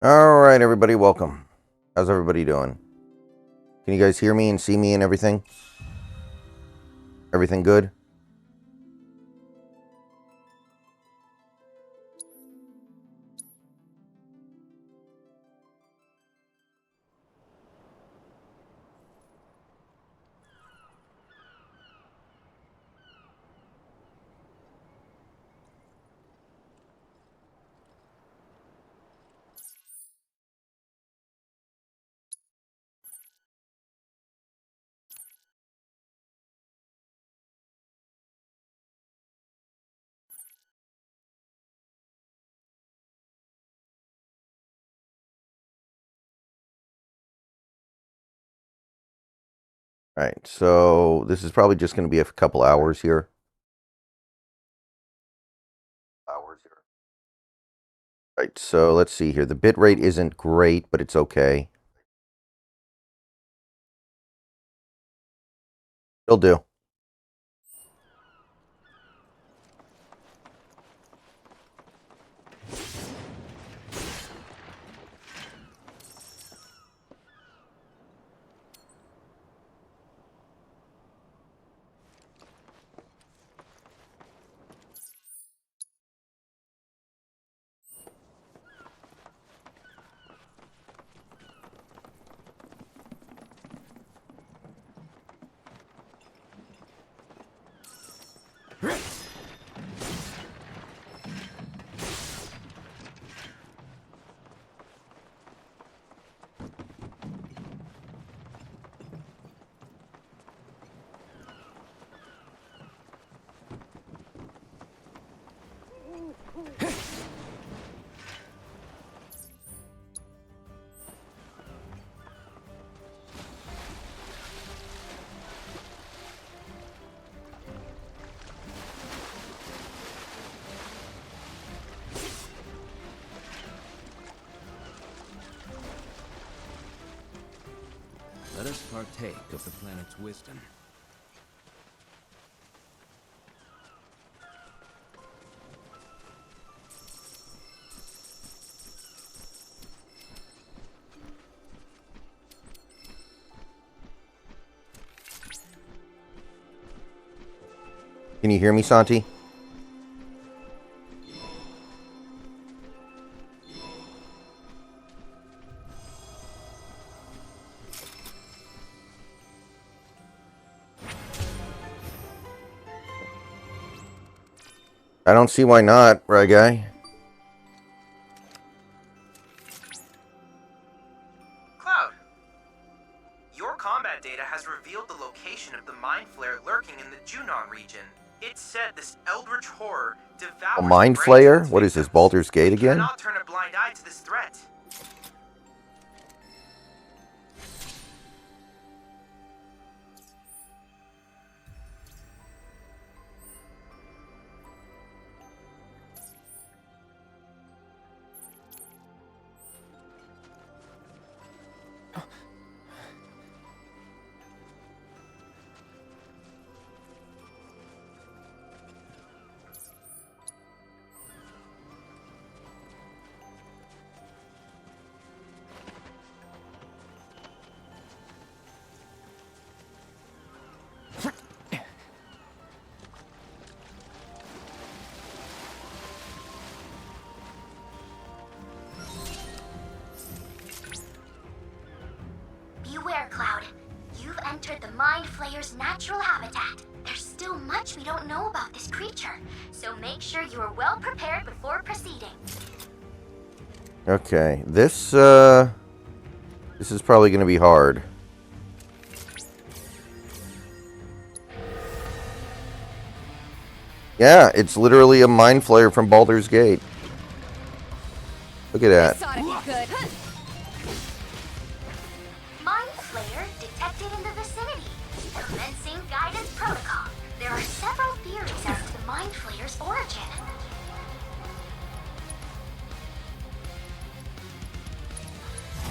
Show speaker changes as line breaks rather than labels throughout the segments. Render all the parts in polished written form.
All right, everybody, welcome. How's everybody doing? Can you guys hear me and see me and everything? Everything good? All right, so this is probably just going to be a couple hours here. All right, so let's see here. The bit rate isn't great, but it's okay. It'll do.
Let us partake of the planet's wisdom.
Can you hear me, Santi? I don't see why not, right, guy?
Cloud, your combat data has revealed the location of the mind flare lurking in the Junon region. It said this eldritch horror devours
A mind
the brains of
flayer?
its
What is this,
victims.
Baldur's Gate
We
again?
cannot turn a blind eye to this threat.
Beware, Cloud. You've entered the Mind Flayer's natural habitat. There's still much we don't know about this creature, so make sure you are well prepared before proceeding.
Okay, this is probably going to be hard. Yeah, it's literally a mind flayer from Baldur's Gate. Look at that.
Mind Flayer detected in the vicinity. Commencing guidance protocol. There are several theories as to the Mind Flayer's origin.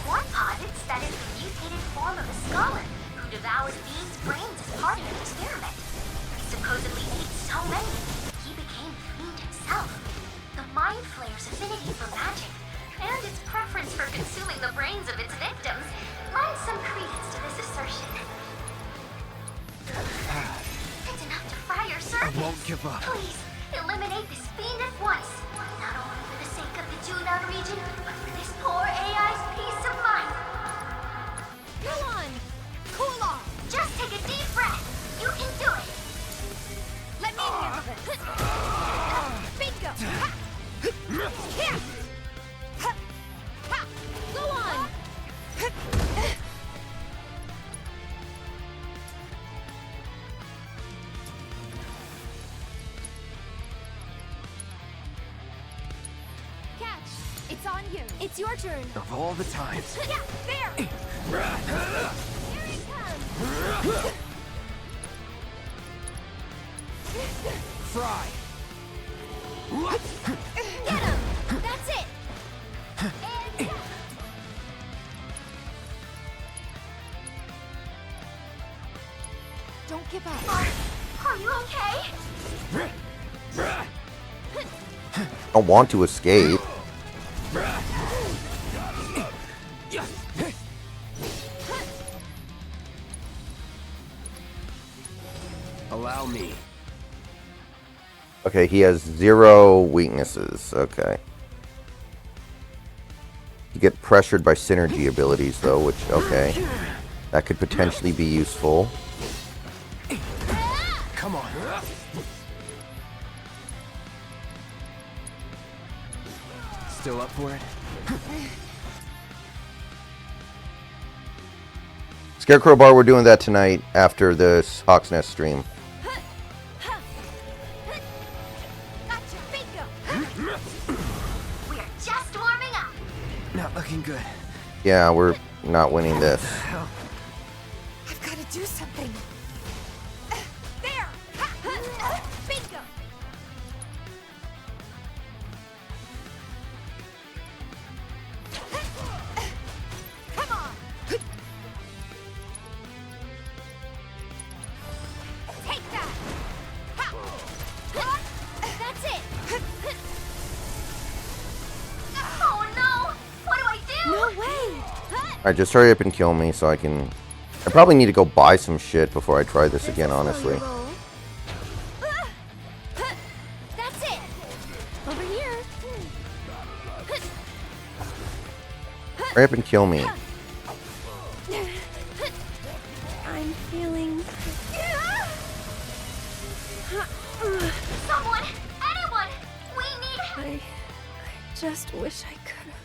One posits that it's a mutated form of a scholar who devoured beings' brains as part of an experiment. He supposedly ate so many, he became the fiend himself. The Mind Flayer's affinity for magic and its preference for consuming the brains of its victims lends some credence to this assertion. It's enough to fry your circuits.
I won't give up.
Please, eliminate this fiend at once. Not only for the sake of the Junon region, but for this poor AI's peace of mind.
Go on! Cool off!
Just take a deep breath. You can do it.
Let me handle this! Bingo! Ha! Here! Ha! Ha! Go on! Catch! It's on you! It's your turn!
Of all the times.
Yeah! There! Here it comes!
Fry!
Get him! That's it! And don't give up.
Are you okay?
I don't want to escape.
Allow me.
Okay, he has 0 weaknesses. Okay. You get pressured by synergy abilities, though, which, okay. That could potentially be useful.
Come on. Still up for it?
Scarecrow Bar, we're doing that tonight after this Hawk's Nest stream.
Gotcha! Bingo!
We're just warming up.
Not looking good.
Yeah, we're not winning this.
Hell.
I've got to do something. There! Bingo! Come on! Take that! Ha! That's it!
Oh no! What do I do?
No way!
Alright, just hurry up and kill me so I can... I probably need to go buy some shit before I try this again, honestly.
That's it! Over here!
Hurry up and kill me.
I'm feeling...
Someone! Anyone! We need...
I just wish I could have.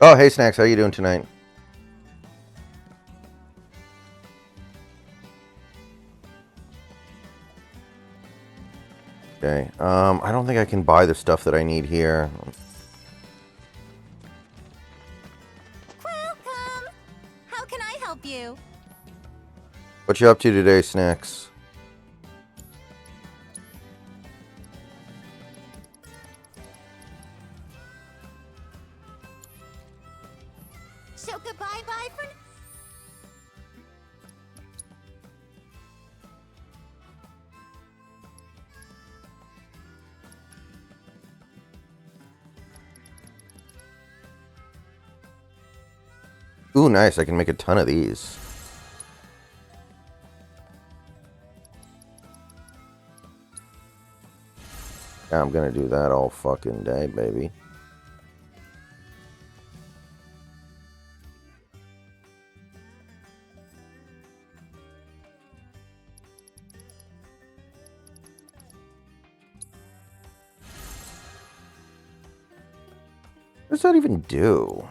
Oh, hey Snacks, how you doing tonight? Okay, I don't think I can buy the stuff that I need here.
Welcome! How can I help you?
What you up to today, Snacks?
Ashoka bye-bye for...
Ooh, nice. I can make a ton of these. Yeah, I'm gonna do that all fucking day, baby. What does that even do?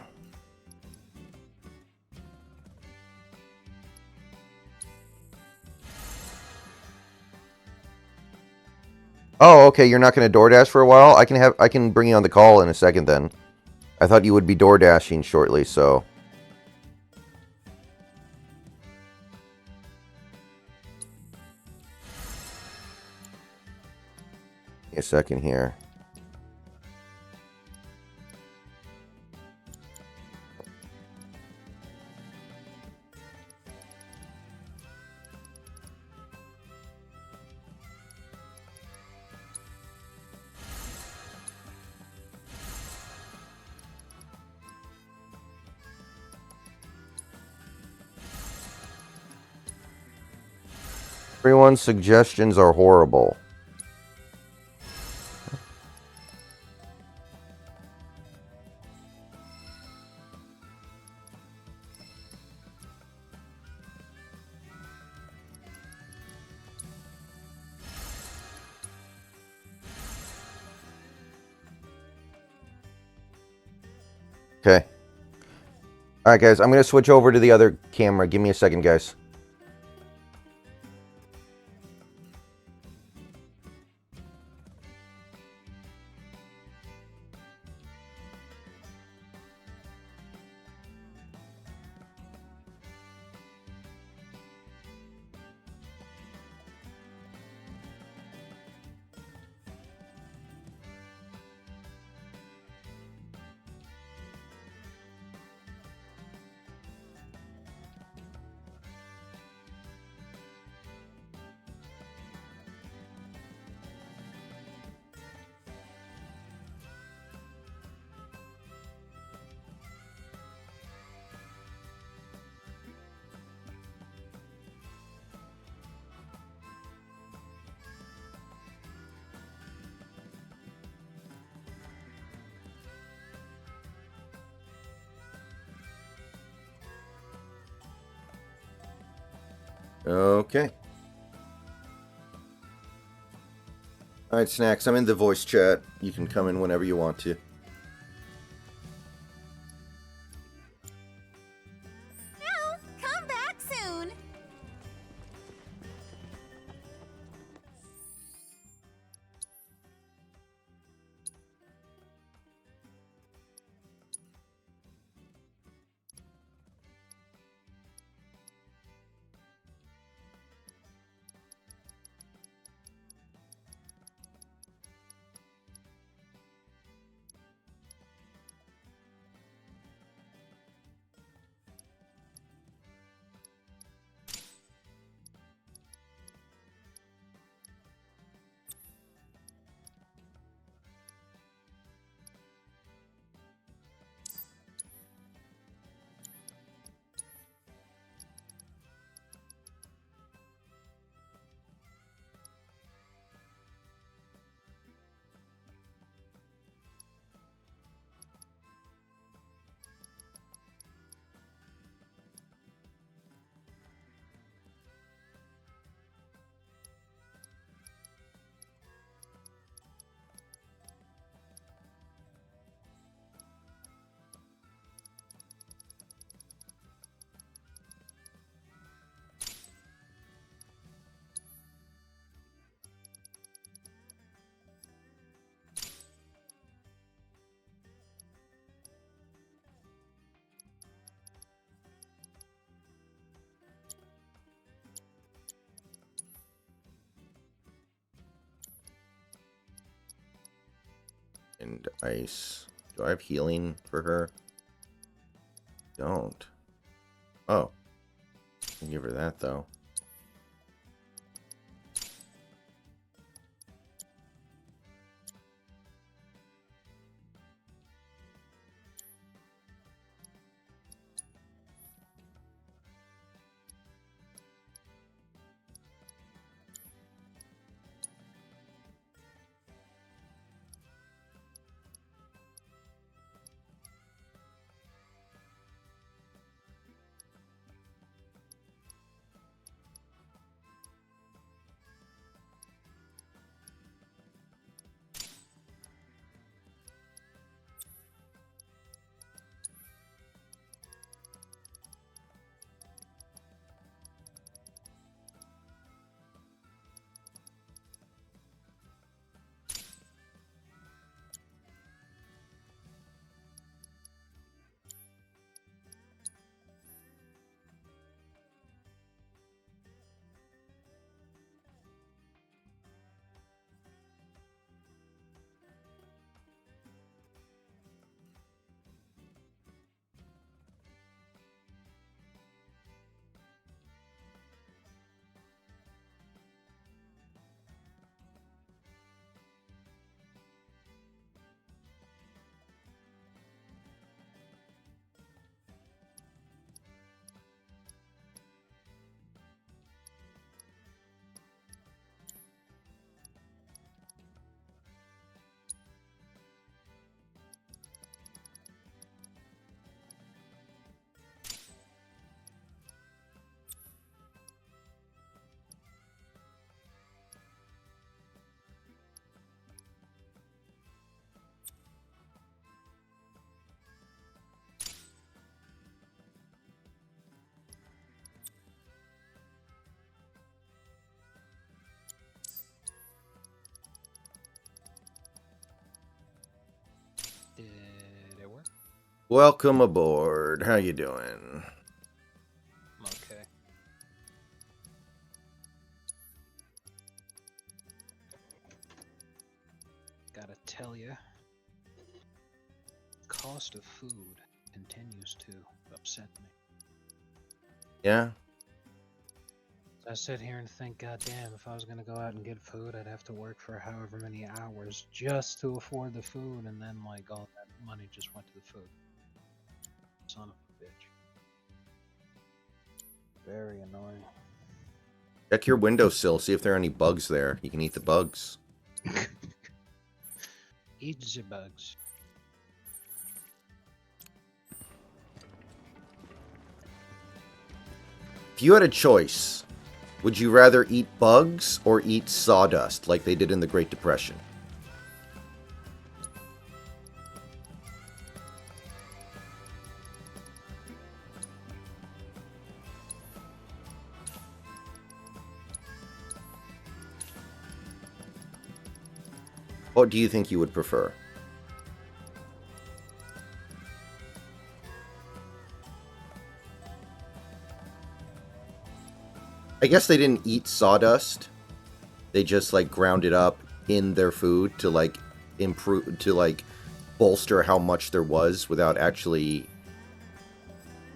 Oh, okay, you're not going to DoorDash for a while? I can bring you on the call in a second then. I thought you would be DoorDashing shortly, so. A second here. Everyone's suggestions are horrible. Okay. Alright, guys, I'm going to switch over to the other camera. Give me a second, guys. Okay. Alright, Snacks, I'm in the voice chat. You can come in whenever you want to.
No, come back soon.
And ice. Do I have healing for her? don't. Oh. I'll give her that, though.
Did it work?
Welcome aboard. How you doing?
Okay. Gotta tell you, cost of food continues to upset me.
Yeah?
I sit here and think, goddamn, if I was gonna go out and get food, I'd have to work for however many hours just to afford the food, and then like all that money just went to the food. Son of a bitch. Very annoying.
Check your windowsill, see if there are any bugs there. You can eat the bugs.
Eat the bugs.
If you had a choice, would you rather eat bugs or eat sawdust like they did in the Great Depression? What do you think you would prefer? I guess they didn't eat sawdust. They just like ground it up in their food to like improve, to like bolster how much there was without actually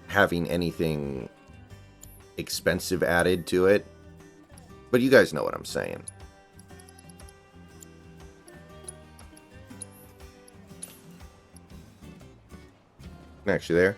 having anything expensive added to it. But you guys know what I'm saying. Actually there.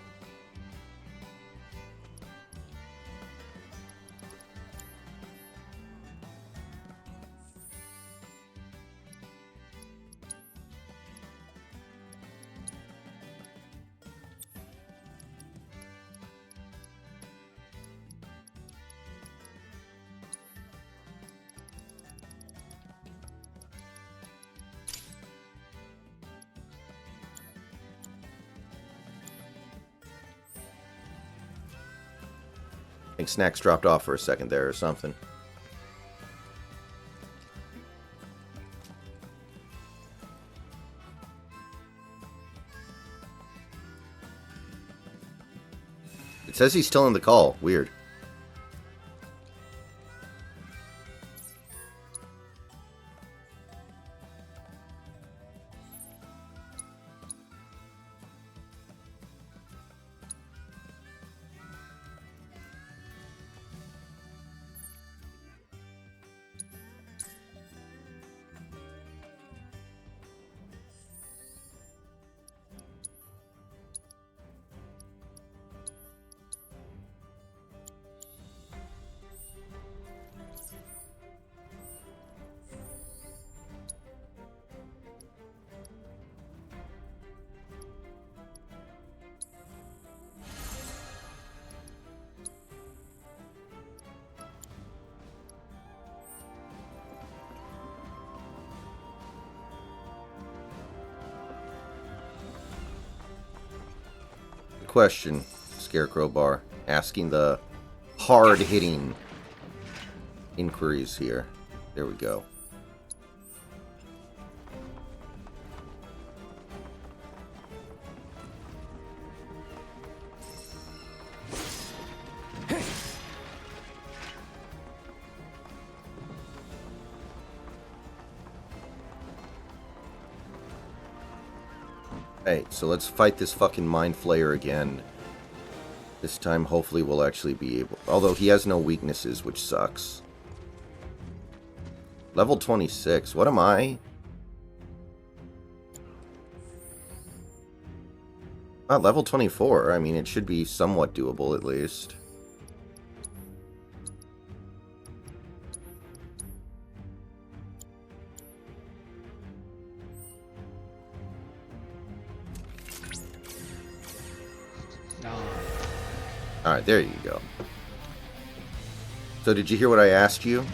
I think Snacks dropped off for a second there or something. It says he's still in the call. Weird. question, Scarecrow Bar. Asking the hard-hitting inquiries here. There we go. Hey, so let's fight this fucking Mind Flayer again. This time, hopefully, we'll actually be able... Although, he has no weaknesses, which sucks. Level 26. What am I? Level 24. I mean, it should be somewhat doable, at least. Alright, there you go. So did you hear what I asked you?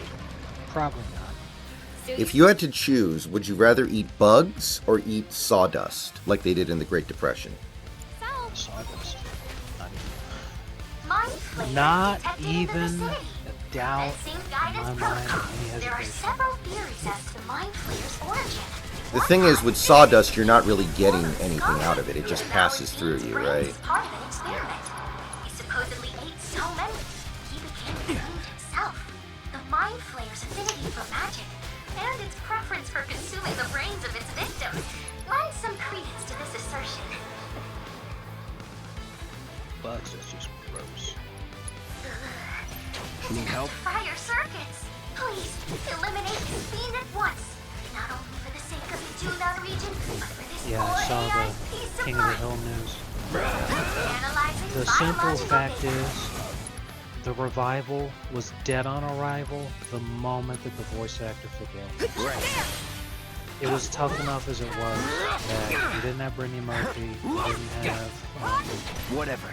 Probably not.
If you had to choose, would you rather eat bugs or eat sawdust, like they did in the Great Depression?
Sawdust.
Mind
Not
even a doubt in my mind of any
There are
hesitation.
several theories as to the Mind Flayer's origin.
The thing is, with sawdust, you're not really getting anything out of it. It just passes through you, right?
Part of an experiment. He supposedly ate so many, he became fiend himself. The Mind Flayer's affinity for magic and its preference for consuming the brains of its victims lends some credence to this assertion.
Bugs is just gross.
Need help?
Fire circuits! Please, eliminate this fiend at once. Not only for the sake of the Junon region, but for this
Yeah, I saw
AI
the
peace of
King of the
mind.
Hill news.
Analyzing
The simple
biological
fact
data.
is, the revival was dead on arrival the moment that the voice actor for Dale. It was tough enough as it was that you didn't have Brittany Murphy, you didn't have
Whatever.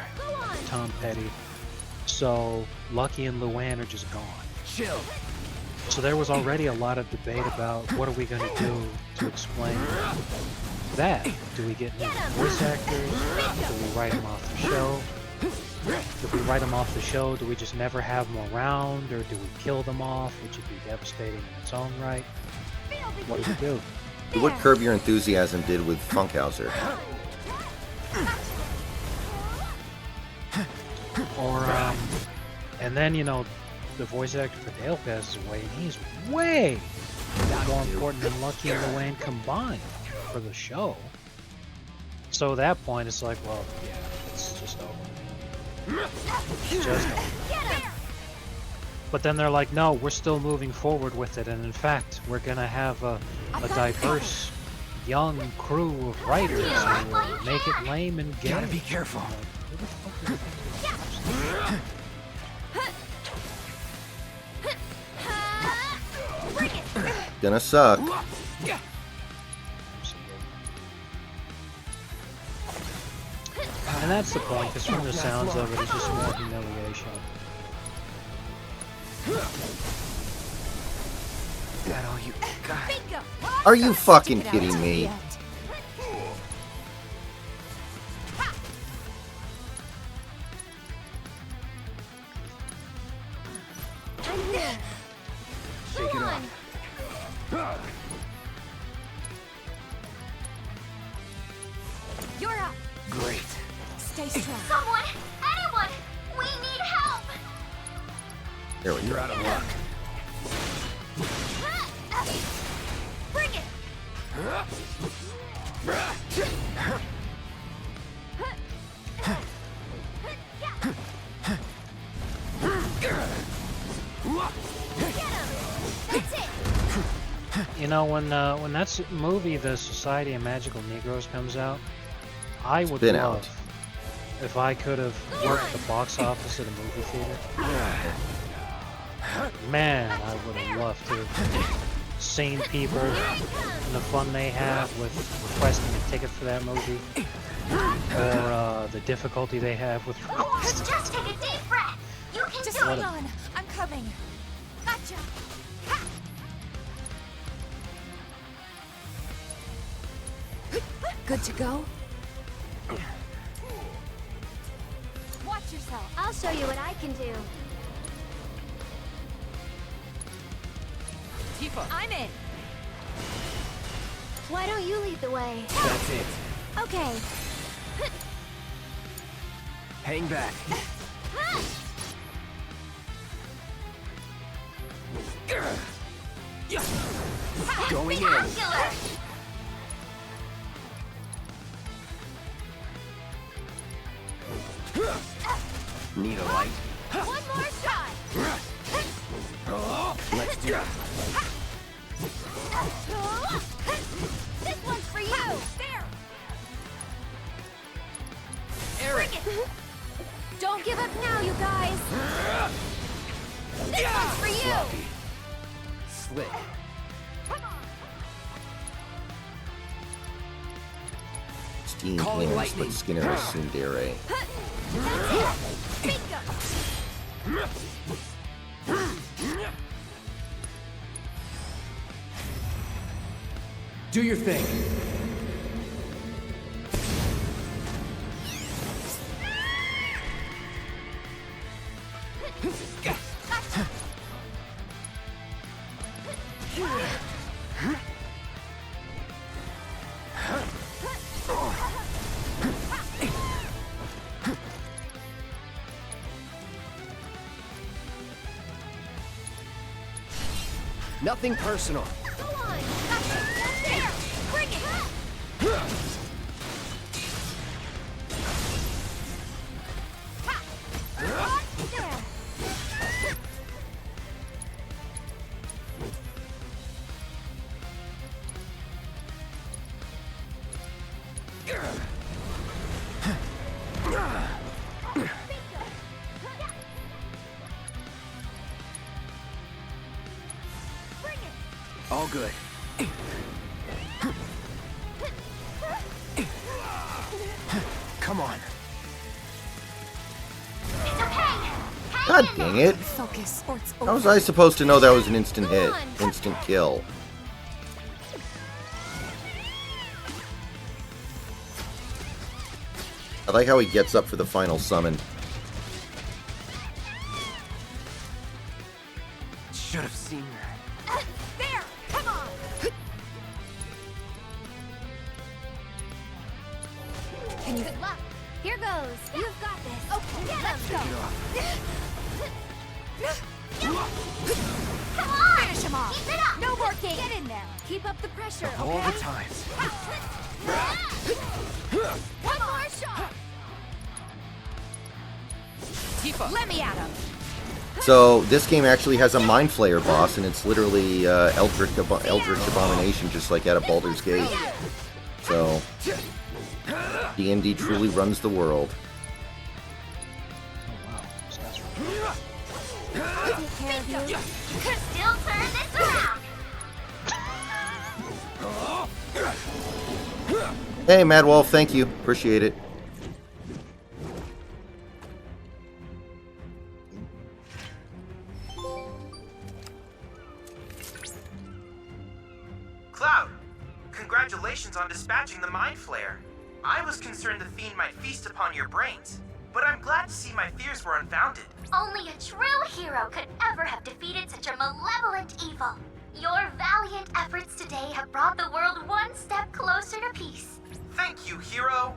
Tom Petty, so Lucky and Luann are just gone.
Chill.
So there was already a lot of debate about what are we going to do to explain that. Do we get new voice actors? Do we write them off the show? If we write them off the show, do we just never have them around, or do we kill them off, which would be devastating in its own right? What do we do?
Do what Curb Your Enthusiasm did with Funkhauser.
Or, and then, you know, the voice actor for Dale passes away, and he's way more important than Lucky and Luann combined for the show. So at that point, it's like, well, yeah, it's just over. It's just over. But then they're like, no, we're still moving forward with it, and in fact, we're gonna have a diverse, young crew of writers who will make it lame and gay.
Gotta be careful.
I'm like, who the fuck is thinking
Gonna suck.
And that's the point, because from the sounds of it, it's just more humiliation.
That all you got?
Are you fucking kidding me?
Shake it off.
You're up.
Great.
Stay strong.
Someone! Anyone! We need help!
There we
You're
go.
out of luck.
Bring it. That's it.
You know, when that movie, The Society of Magical Negroes, comes out, I would
been
love
out.
if I could have worked the box office at a movie theater. Man, I would have loved to have seen people and the fun they have with requesting a ticket for that movie, or the difficulty they have with requesting.
Just take a deep breath. You can
Just
do
hold
it.
on. I'm coming. Gotcha. Ha! Good to go? I'll show you what I can do.
Tifa!
I'm in. Why don't you lead the way?
That's it.
Okay.
Hang back. Going in.
Spectacular!
Need a light?
One more shot.
Let's do it.
This one's for you. There.
Eric!
Don't give up now, you guys. This one's for you.
Sloppy. Slick.
Come on.
Steam
Calling
hands,
lightning.
but Skinner is tsundere.
That's it. Bingo.
Do your thing. Nothing personal.
Go on. Gotcha. There. Bring it. Ha. There. Bring it.
All good. Come on.
It's okay!
God dang it!
Focus or it's
How was I supposed to know that was an instant hit? Instant kill. I like how he gets up for the final summon.
Should have seen that.
There. Come on. Can you? Good luck. Here goes. You've got this. Okay. Let's go. Come on. Finish him off.
Keep it up!
No working. Get in there. Keep up the pressure.
All
Okay?
the times.
One more shot.
Tifa!
Let me at him.
So this game actually has a Mind Flayer boss, and it's literally Eldritch Abomination, just like out of Baldur's Gate. So D&D truly runs the world.
Oh wow, this guy's really
I'll take care of you.
Still turn this around!
Hey, Mad Wolf, thank you. Appreciate it.
Cloud, congratulations on dispatching the Mind Flayer. I was concerned the fiend might feast upon your brains, but I'm glad to see my fears were unfounded.
Only a true hero could ever have defeated such a malevolent evil. Your valiant efforts today have brought the world one step closer to peace.
Thank you, hero.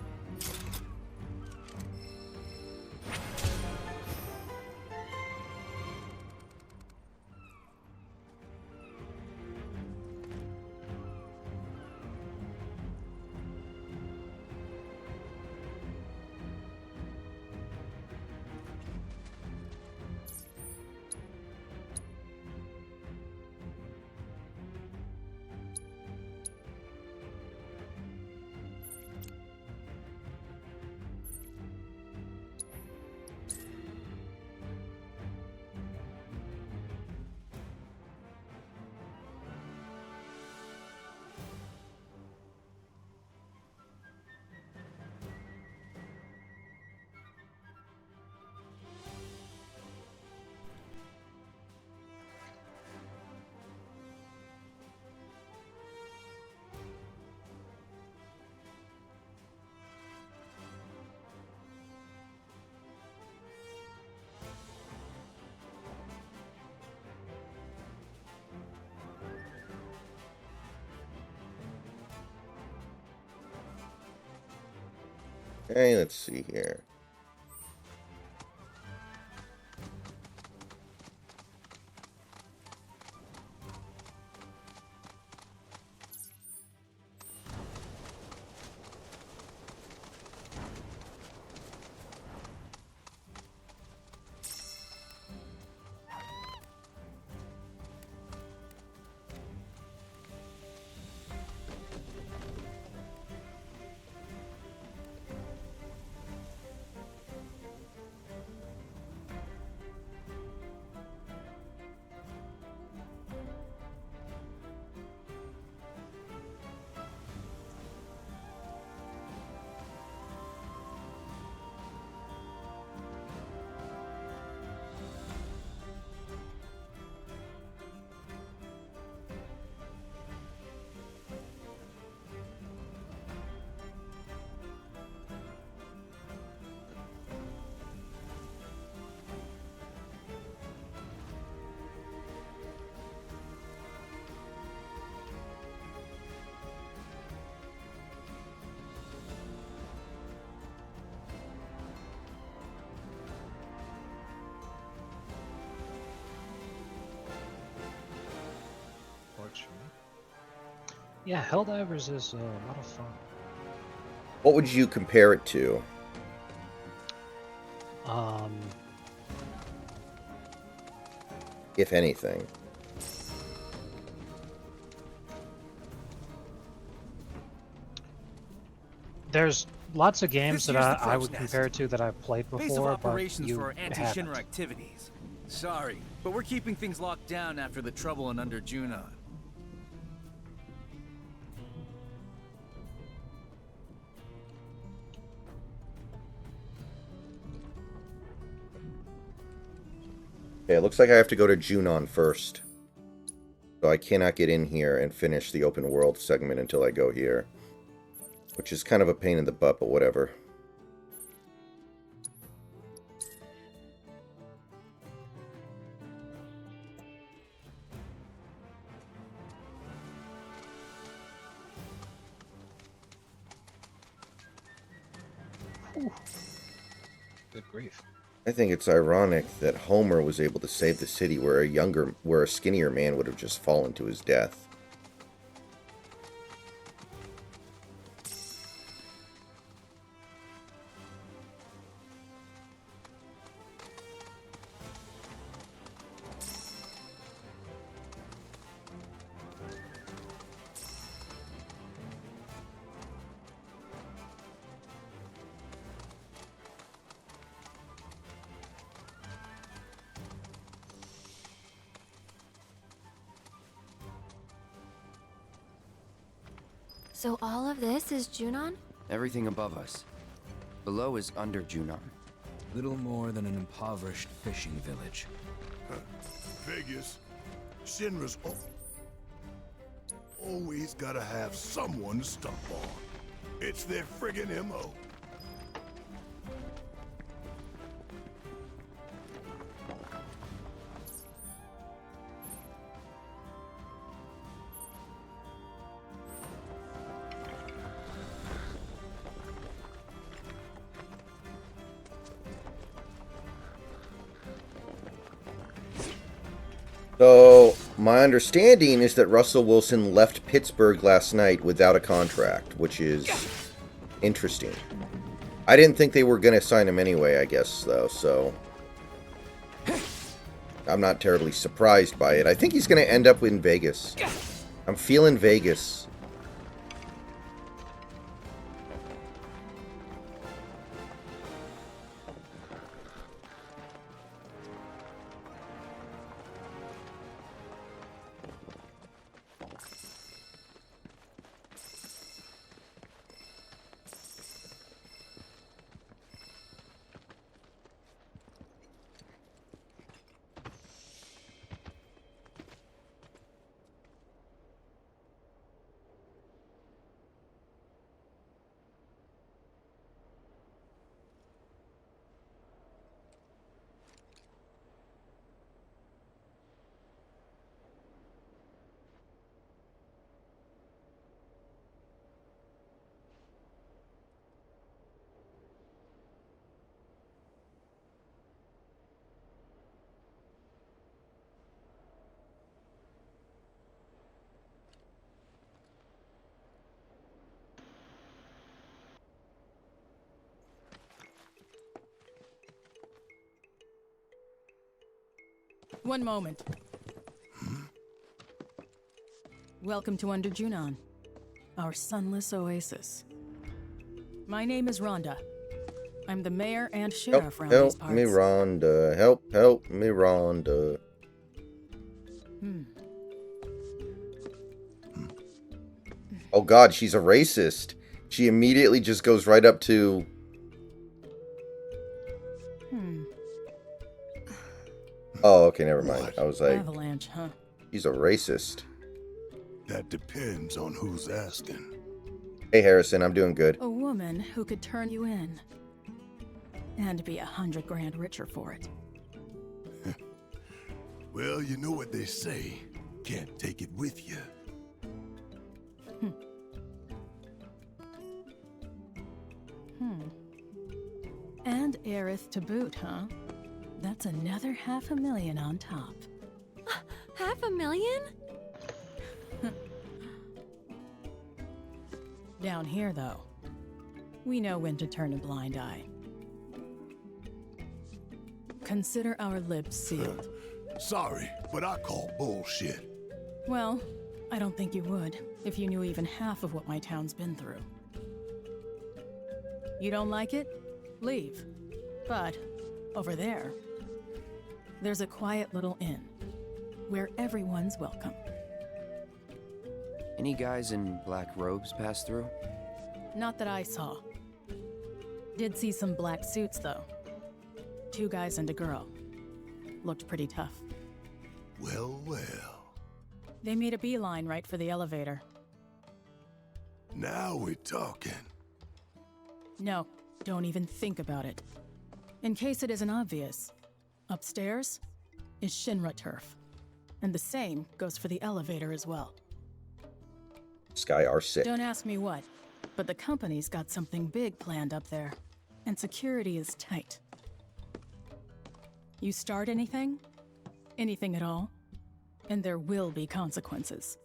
Okay, let's see here.
Works for me. Yeah, Helldivers is a lot of fun.
What would you compare it to? If anything.
There's lots of games
This
that
here's the
I
crow's
would
nest.
compare it to that I've played
Base of
before, but
operations
you
for anti-Shinra
haven't.
activities. Sorry, but we're keeping things locked down after the trouble in Under Junon.
Okay, it looks like I have to go to Junon first. So I cannot get in here and finish the open world segment until I go here. Which is kind of a pain in the butt, but whatever.
Good grief.
I think it's ironic that Homer was able to save the city where a skinnier man would have just fallen to his death.
So all of this is Junon?
Everything above us. Below is Under Junon.
Little more than an impoverished fishing village.
Figures. Shinra's always gotta have someone to stomp on. It's their friggin' MO.
So, my understanding is that Russell Wilson left Pittsburgh last night without a contract, which is interesting. I didn't think they were going to sign him anyway, I guess, though, so I'm not terribly surprised by it. I think he's going to end up in Vegas. I'm feeling Vegas.
One moment. Welcome to Under Junon, our sunless oasis. My name is Rhonda. I'm the mayor and sheriff around these parts.
Help me, Rhonda. Help me, Rhonda. Oh God, she's a racist. She immediately just goes right up to... Oh, okay, never mind. I was like...
Avalanche, huh?
He's a racist.
That depends on who's asking.
Hey, Harrison, I'm doing good.
A woman who could turn you in. And be 100 grand richer for it.
Well, you know what they say. Can't take it with you.
And heiress to boot, huh? That's another $500,000 on top.
$500,000?
Down here, though, we know when to turn a blind eye. Consider our lips sealed.
Sorry, but I call bullshit.
Well, I don't think you would, if you knew even half of what my town's been through. You don't like it? Leave. But, over there, there's a quiet little inn, where everyone's welcome.
Any guys in black robes pass through?
Not that I saw. Did see some black suits, though. 2 guys and a girl. Looked pretty tough.
Well, well.
They made a beeline right for the elevator.
Now we're talking.
No, don't even think about it. In case it isn't obvious, upstairs is Shinra turf. And the same goes for the elevator as well.
Sky R6.
Don't ask me what, but the company's got something big planned up there. And security is tight. You start anything at all, and there will be consequences.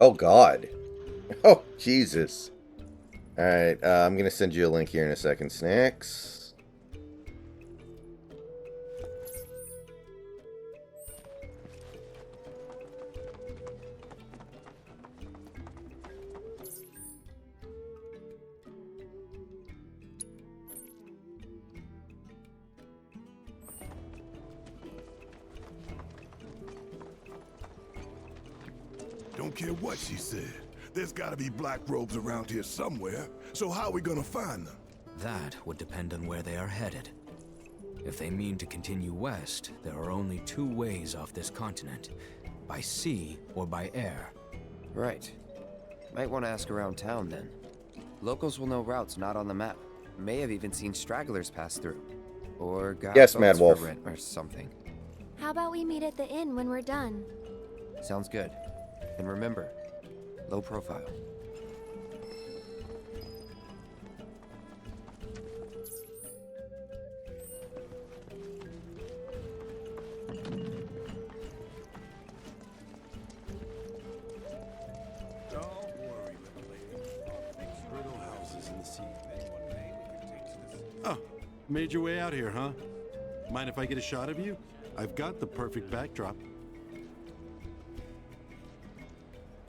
Oh God. Oh Jesus. Alright, I'm gonna send you a link here in a second, Snacks.
Don't care what she said. There's gotta be black robes around here somewhere. So how are we gonna find them?
That would depend on where they are headed. If they mean to continue west, there are only 2 ways off this continent. By sea or by air.
Right. Might want to ask around town then. Locals will know routes not on the map. May have even seen stragglers pass through. Or got
Yes,
boats
Mad
for
Wolf.
rent or something.
How about we meet at the inn when we're done?
Sounds good. And remember, low profile.
Don't worry, little lady. Brittle houses in the sea.
Oh, made your way out here, huh? Mind if I get a shot of you? I've got the perfect backdrop.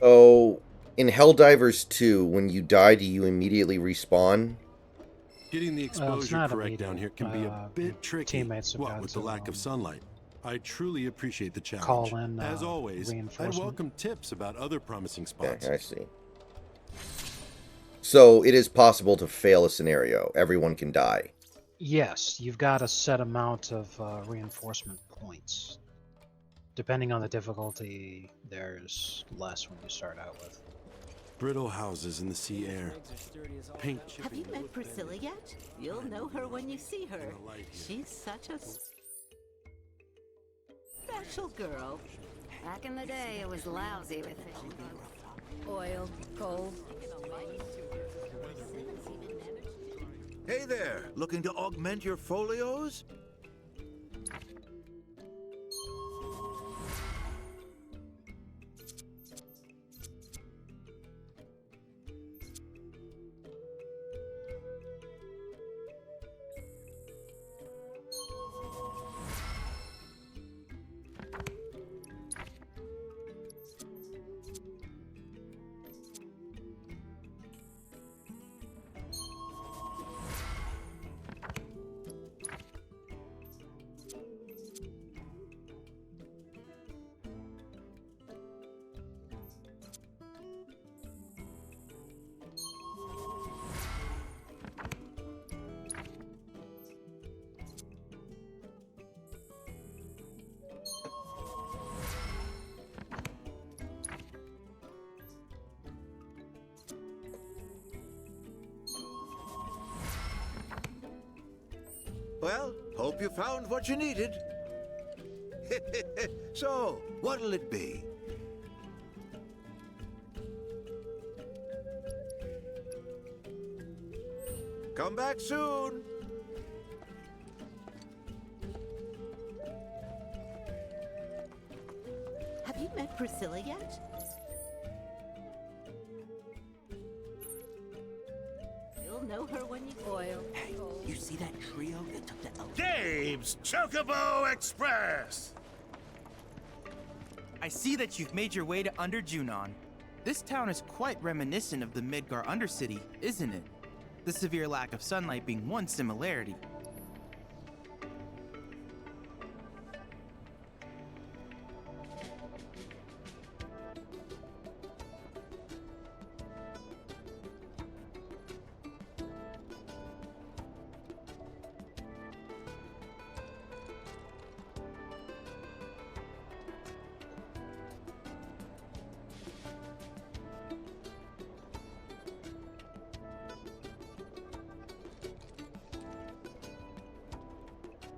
Oh, in Helldivers 2, when you die, do you immediately respawn?
Getting the
it's
exposure
not
correct down here can be a bit tricky.
Teammates have
What
got
with the
to,
lack of sunlight. I truly appreciate the challenge.
call in,
As always, I'd
reinforcement.
welcome tips about other promising spots.
Okay, I see. So, it is possible to fail a scenario. Everyone can die.
Yes, you've got a set amount of reinforcement points. Depending on the difficulty, there's less when you start out with.
Brittle houses in the sea air. Paint
Have
chipping
you met Priscilla yet? You'll know her when you see her. She's such a special girl.
Back in the day, it was lousy with oil, coal.
Hey there, looking to augment your folios? Well, hope you found what you needed. So, what'll it be? Come back soon.
Have you met Priscilla yet? You'll know her when you foil.
Hey, you see that trio that took the elf?
Dave's Chocobo Express!
I see that you've made your way to Under Junon. This town is quite reminiscent of the Midgar Undercity, isn't it? The severe lack of sunlight being one similarity.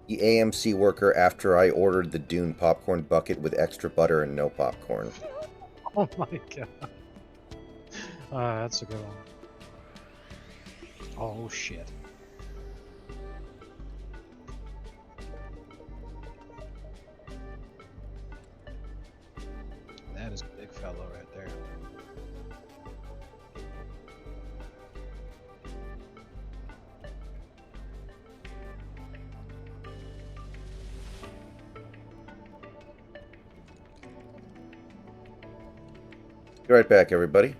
The AMC worker after I ordered the Dune popcorn bucket with extra butter and no popcorn.
Oh my god. That's a good one. Oh shit. That is a big fellow right there.
Be right back, everybody.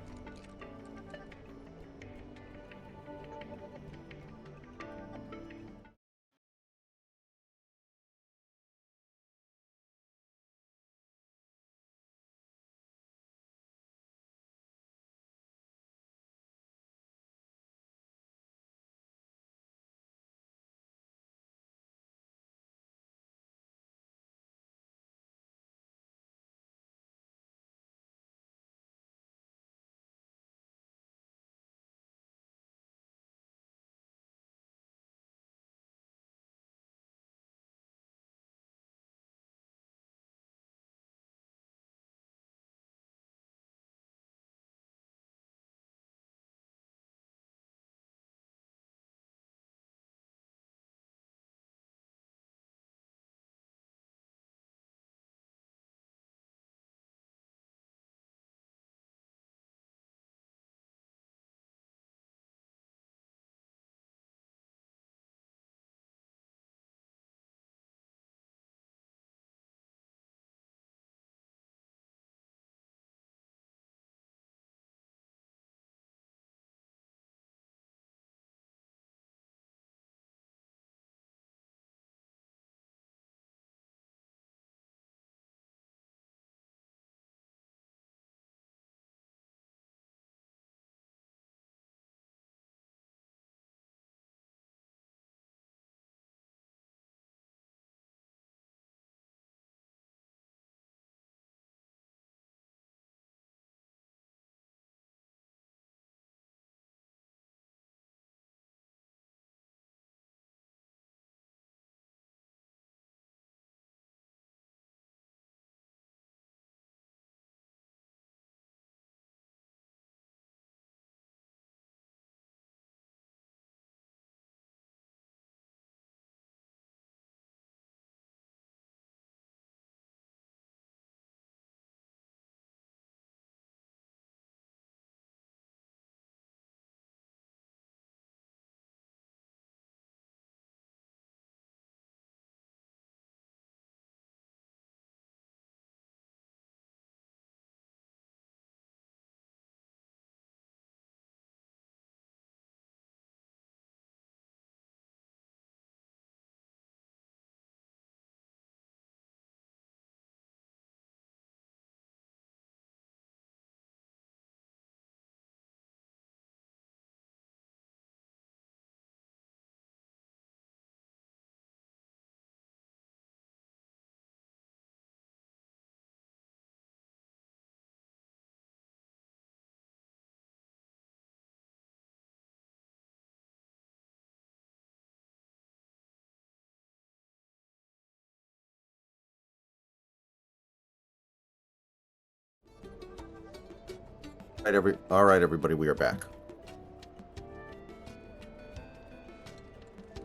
All right, everybody, we are back.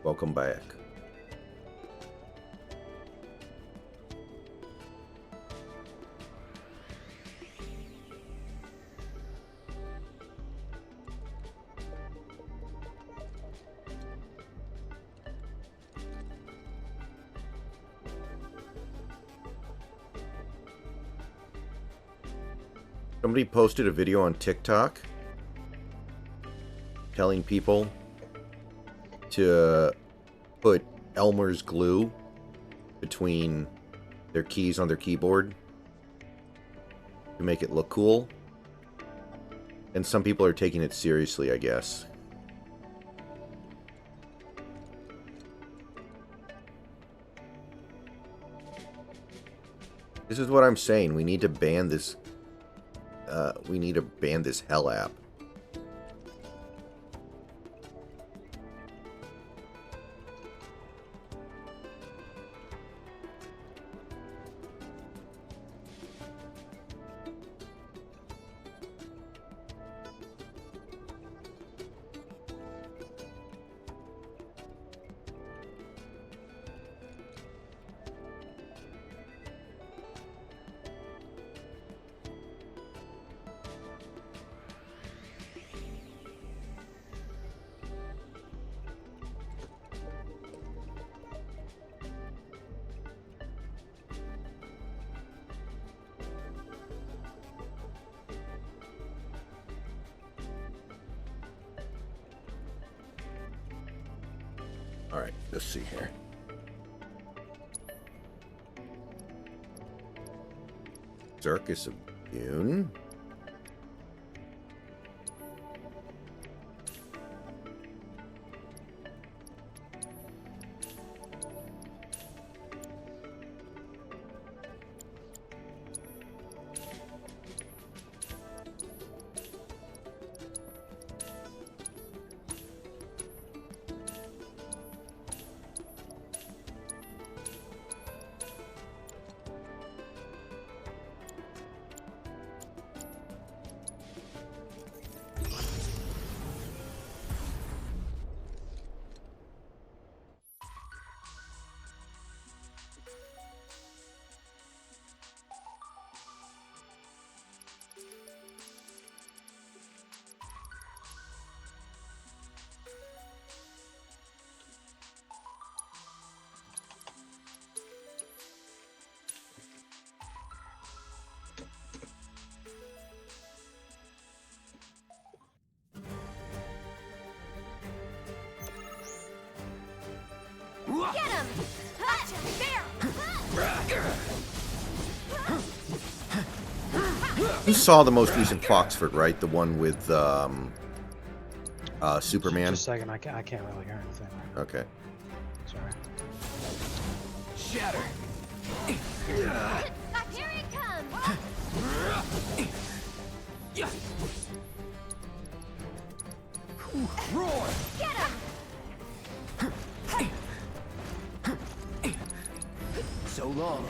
Welcome back. Somebody posted a video on TikTok telling people to put Elmer's glue between their keys on their keyboard to make it look cool. And some people are taking it seriously, I guess. This is what I'm saying. We need to ban this. We need to ban this hell app. All right, let's see here. Circus of Dune.
Get him! Gotcha! There!
You saw the most recent Foxford, right? The one with Superman.
Just a second, I can't really hear anything.
Okay.
Sorry.
Shatter! Here it comes!
Roar!
Get him!
So long.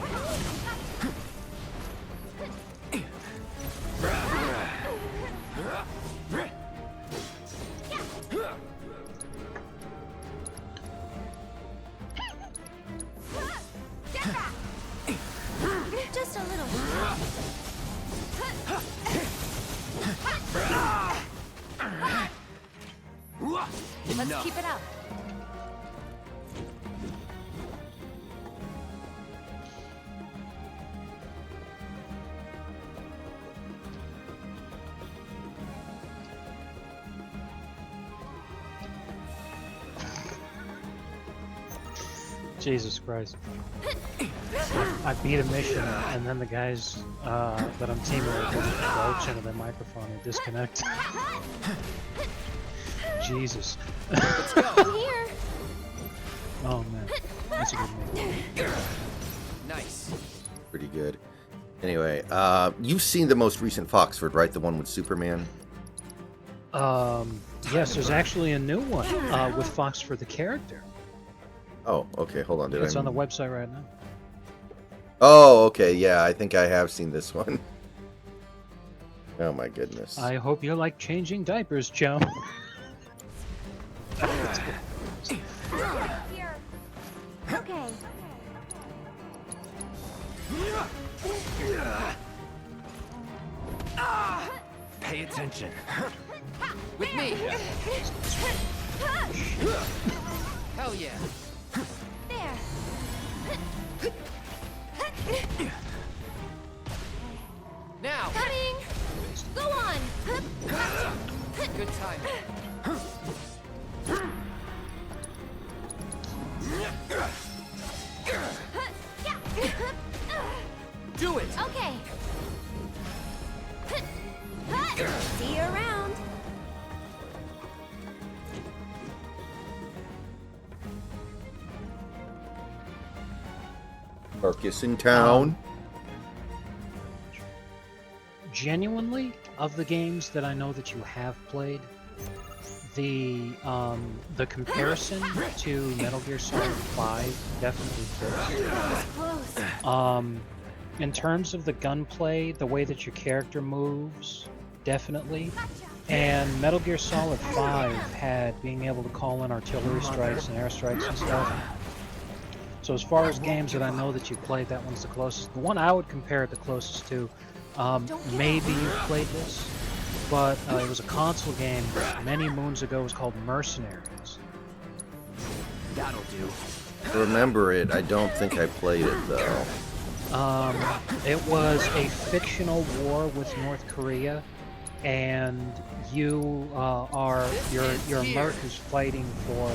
Just a little. Let's keep it up.
Jesus Christ. I beat a mission, and then the guys that I'm teaming with didn't approach into their microphone and disconnect. Jesus.
Let's go. Here.
Oh man, that's a good move.
Nice.
Pretty good. Anyway, you've seen the most recent Foxford, right? The one with Superman?
Yes, there's actually a new one with Fox for the character.
Oh, okay. Hold on.
It's on the website right now.
Oh, okay. Yeah, I think I have seen this one. Oh my goodness.
I hope you like changing diapers, chum.
Here. Okay.
Pay attention. With me. Hell yeah.
There.
Now.
Coming. Go on.
Good time. Do it.
Okay. See you around.
Marcus in town.
Genuinely, of the games that I know that you have played, the comparison to Metal Gear Solid 5 definitely fits. In terms of the gunplay, the way that your character moves, definitely. And Metal Gear Solid 5 had being able to call in artillery strikes and airstrikes and stuff. So as far as games that I know that you've played, that one's the closest. The one I would compare it the closest to, maybe you've played this, but it was a console game many moons ago. It was called Mercenaries.
That'll do.
Remember it. I don't think I played it though.
It was a fictional war with North Korea, and you you're a merc who's fighting for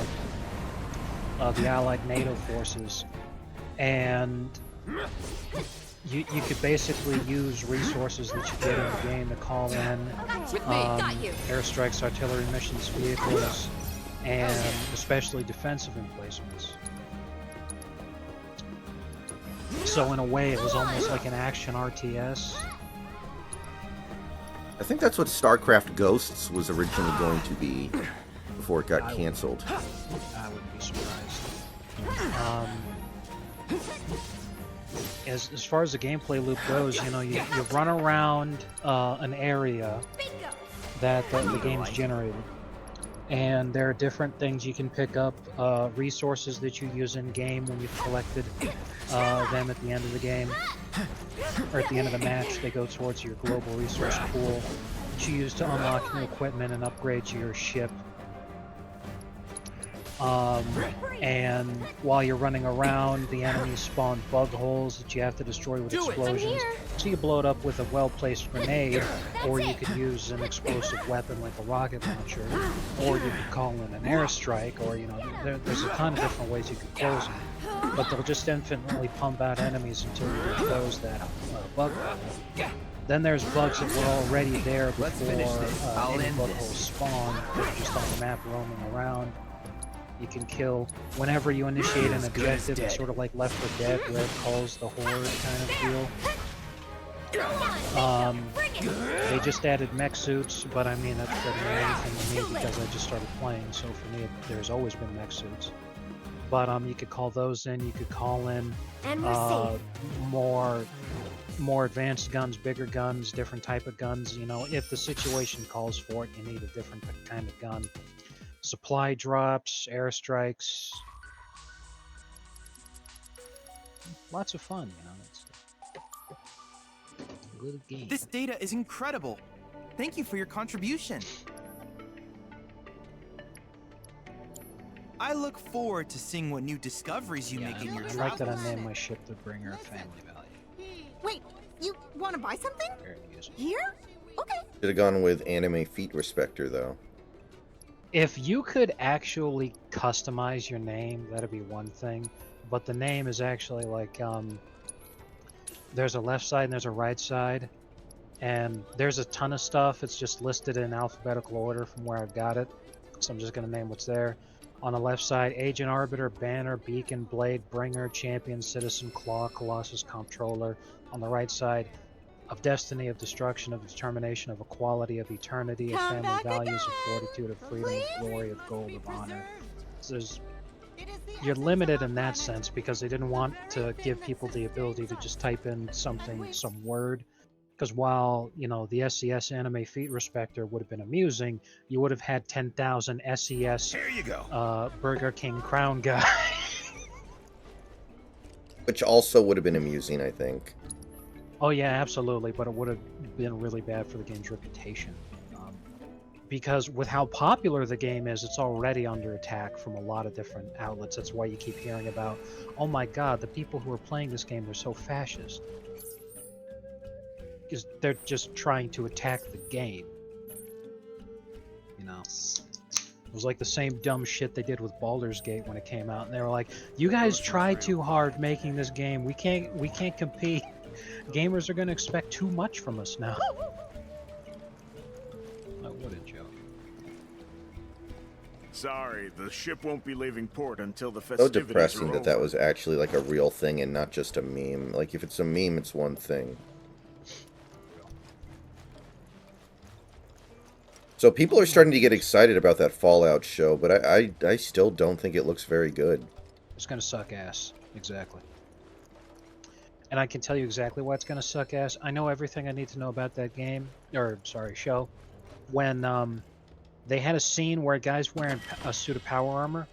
the Allied NATO forces, and you could basically use resources that you get in the game to call in airstrikes, artillery missions, vehicles, and especially defensive emplacements. So in a way, it was almost like an action RTS.
I think that's what StarCraft Ghosts was originally going to be before it got canceled.
I wouldn't be surprised. As far as the gameplay loop goes, you know, you run around an area that the game's generated. And there are different things you can pick up, resources that you use in-game when you've collected them at the end of the game, or at the end of the match. They go towards your global resource pool, which you use to unlock new equipment and upgrade your ship. And while you're running around, the enemies spawn bug holes that you have to destroy with explosions. So you blow it up with a well-placed grenade, or you could use an explosive weapon like a rocket launcher, or you could call in an airstrike, or, you know, there's a ton of different ways you could close them. But they'll just infinitely pump out enemies until you close that bug hole. Then there's bugs that were already there before any bug holes spawn. They're just on the map roaming around. You can kill whenever you initiate an objective. It's sort of like Left 4 Dead, where it calls the horde kind of deal. They just added mech suits, but I mean, that doesn't mean anything to me because I just started playing. So for me, there's always been mech suits. But you could call those in. You could call in more advanced guns, bigger guns, different type of guns. You know, if the situation calls for it, you need a different kind of gun. Supply drops, airstrikes, lots of fun, you know. It's a good game.
This data is incredible. Thank you for your contribution. I look forward to seeing what new discoveries you make in your travels.
I like that I named my ship the Bringer of Family Value.
Wait, you want to buy something? Here? Okay.
Should have gone with Anime Feet Respector though.
If you could actually customize your name, that'd be one thing. But the name is actually like, there's a left side and there's a right side. And there's a ton of stuff. It's just listed in alphabetical order from where I've got it. So I'm just going to name what's there. On the left side, Agent, Arbiter, Banner, Beacon, Blade, Bringer, Champion, Citizen, Claw, Colossus, Comptroller. On the right side, of Destiny, of Destruction, of Determination, of Equality, of Eternity, of Family Values, of Fortitude, of Freedom, of Glory, of Gold, of Honor. So you're limited in that sense because they didn't want to give people the ability to just type in something, some word, Because while, you know, the SES anime feet respecter would have been amusing, you would have had 10,000 SES
Here you go.
Burger King crown guy.
Which also would have been amusing, I think.
Oh yeah, absolutely, but it would have been really bad for the game's reputation. Because with how popular the game is, it's already under attack from a lot of different outlets. That's why you keep hearing about, oh my god, the people who are playing this game are so fascist. Because they're just trying to attack the game. You know? It was like the same dumb shit they did with Baldur's Gate when it came out, and they were like, "You guys tried too hard making this game. We can't compete. Gamers are going to expect too much from us now." Oh, what a joke!
Sorry, the ship won't be leaving port until the
So
festivities
depressing
are
that that
over.
was actually like a real thing and not just a meme. Like if it's a meme, it's one thing. So people are starting to get excited about that Fallout show, but I still don't think it looks very good.
It's going to suck ass. Exactly. And I can tell you exactly why it's going to suck ass. I know everything I need to know about that game, or sorry, show. When they had a scene where a guy's wearing a suit of power armor,